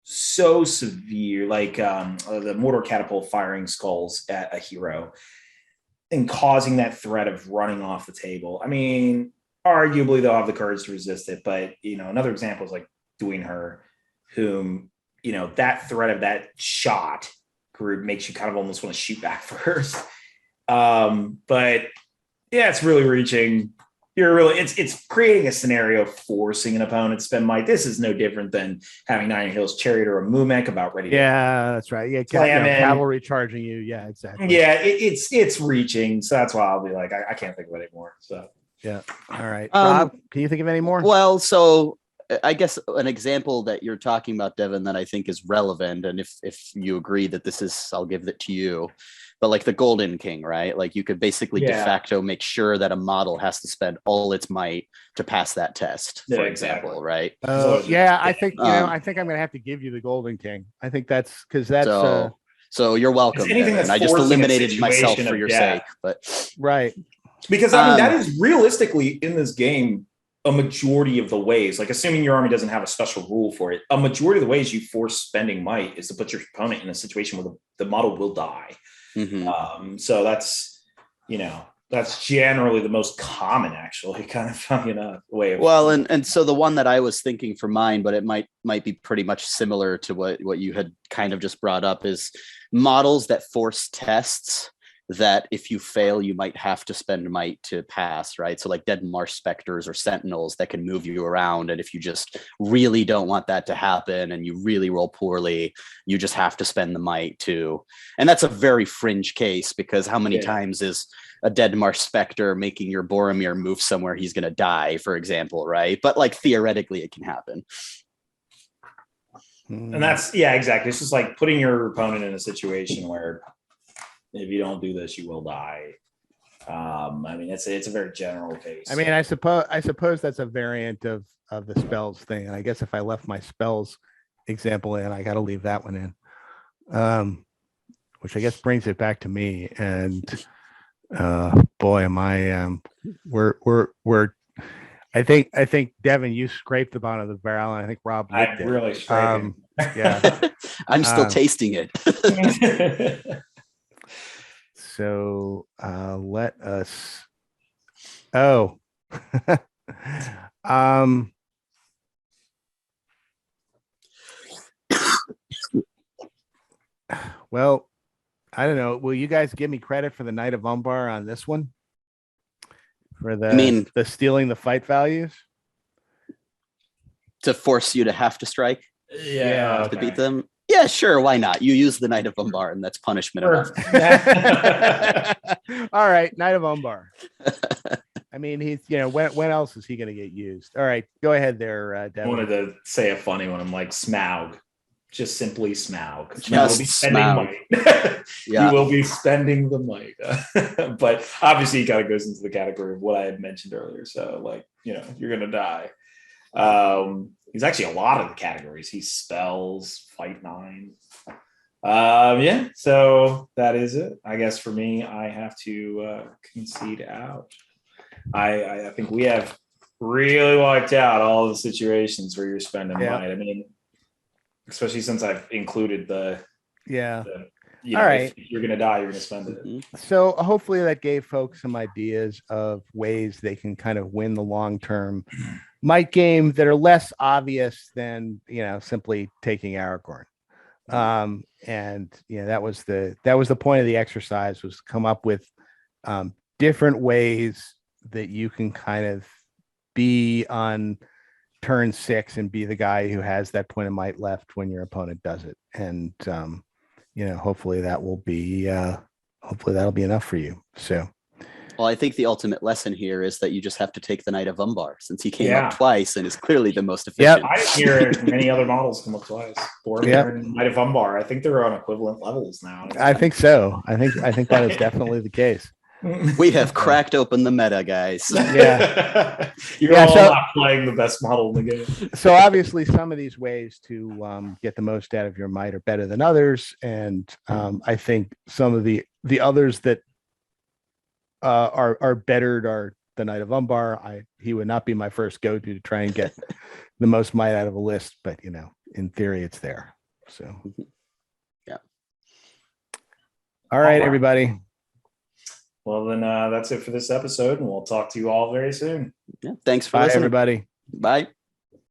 so severe, like the mortar catapult firing skulls at a hero and causing that threat of running off the table, I mean, arguably they'll have the courage to resist it. But, another example is like doing her, whom, that threat of that shot group makes you kind of almost want to shoot back first. But yeah, it's really reaching. It's creating a scenario forcing an opponent to spend might. This is no different than having Nine Hills Chariot or a Mumek about ready to. Yeah, that's right. Yeah, cavalry charging you. Yeah, exactly. Yeah, it's reaching. So that's why I'll be like, I can't think of it anymore. So yeah. All right. Rob, can you think of any more? Well, so I guess an example that you're talking about, Devin, that I think is relevant, and if you agree that this is, I'll give it to you. But like the Golden King, right? Like you could basically de facto make sure that a model has to spend all its might to pass that test, for example, right? Yeah, I think I think I'm gonna have to give you the Golden King. I think that's because that's so you're welcome. I just eliminated myself for your sake, but right. Because I mean that is realistically in this game a majority of the ways, like assuming your army doesn't have a special rule for it, a majority of the ways you force spending might is to put your opponent in a situation where the model will die. Mm-hmm. So that's generally the most common, actually, kind of way of. Well, and so the one that I was thinking for mine, but it might be pretty much similar to what you had kind of just brought up, is models that force tests that if you fail, you might have to spend might to pass, right? So like Dead Marsh Specters or Sentinels that can move you around. And if you just really don't want that to happen and you really roll poorly, you just have to spend the might to. And that's a very fringe case, because how many times is a Dead Marsh Specter making your Boromir move somewhere he's going to die, for example, right? But like theoretically it can happen. And that's, exactly. It's just like putting your opponent in a situation where if you don't do this, you will die. I mean, it's a very general case. I mean, I suppose that's a variant of the spells thing. And I guess if I left my spells example in, I got to leave that one in. Which I guess brings it back to me. And boy, am I we're I think Devin, you scraped the bottom of the barrel, and I think Rob licked it. Really scraped it. Yeah. I'm still tasting it. So let us. Well, I don't know. Will you guys give me credit for the Knight of Umbar on this one? For the stealing the fight values? To force you to have to strike? Yeah. To beat them? Yeah, sure. Why not? You use the Knight of Umbar, and that's punishment enough. All right, Knight of Umbar. I mean, he's when else is he going to get used? All right, go ahead there, Devin. I wanted to say a funny one. I'm like Smaug, just simply Smaug. You will be spending might. You will be spending the might. But obviously, he kind of goes into the category of what I had mentioned earlier. So, like, you're going to die. He's actually a lot of the categories. He spells, fight 9. So that is it. I guess for me, I have to concede out. I think we have really wiped out all the situations where you're spending might. I mean, especially since I've included all right. If you're gonna die, you're gonna spend it. So hopefully that gave folks some ideas of ways they can kind of win the long-term might game that are less obvious than simply taking Aragorn. And that was the point of the exercise, was to come up with different ways that you can kind of be on turn 6 and be the guy who has that point of might left when your opponent does it. And hopefully that'll be enough for you. So Well, I think the ultimate lesson here is that you just have to take the Knight of Umbar, since he came up twice and is clearly the most efficient. I didn't hear many other models come up twice. Boromir and Knight of Umbar. I think they're on equivalent levels now. I think so. I think that is definitely the case. We have cracked open the meta, guys. Yeah. You're all not playing the best model in the game. So obviously some of these ways to get the most out of your might are better than others. And I think some of the others that are bettered are the Knight of Umbar. He would not be my first go-to to try and get the most might out of a list, but in theory it's there. So yeah. All right, everybody. Well, then that's it for this episode, and we'll talk to you all very soon. Yeah, thanks for listening, everybody. Bye.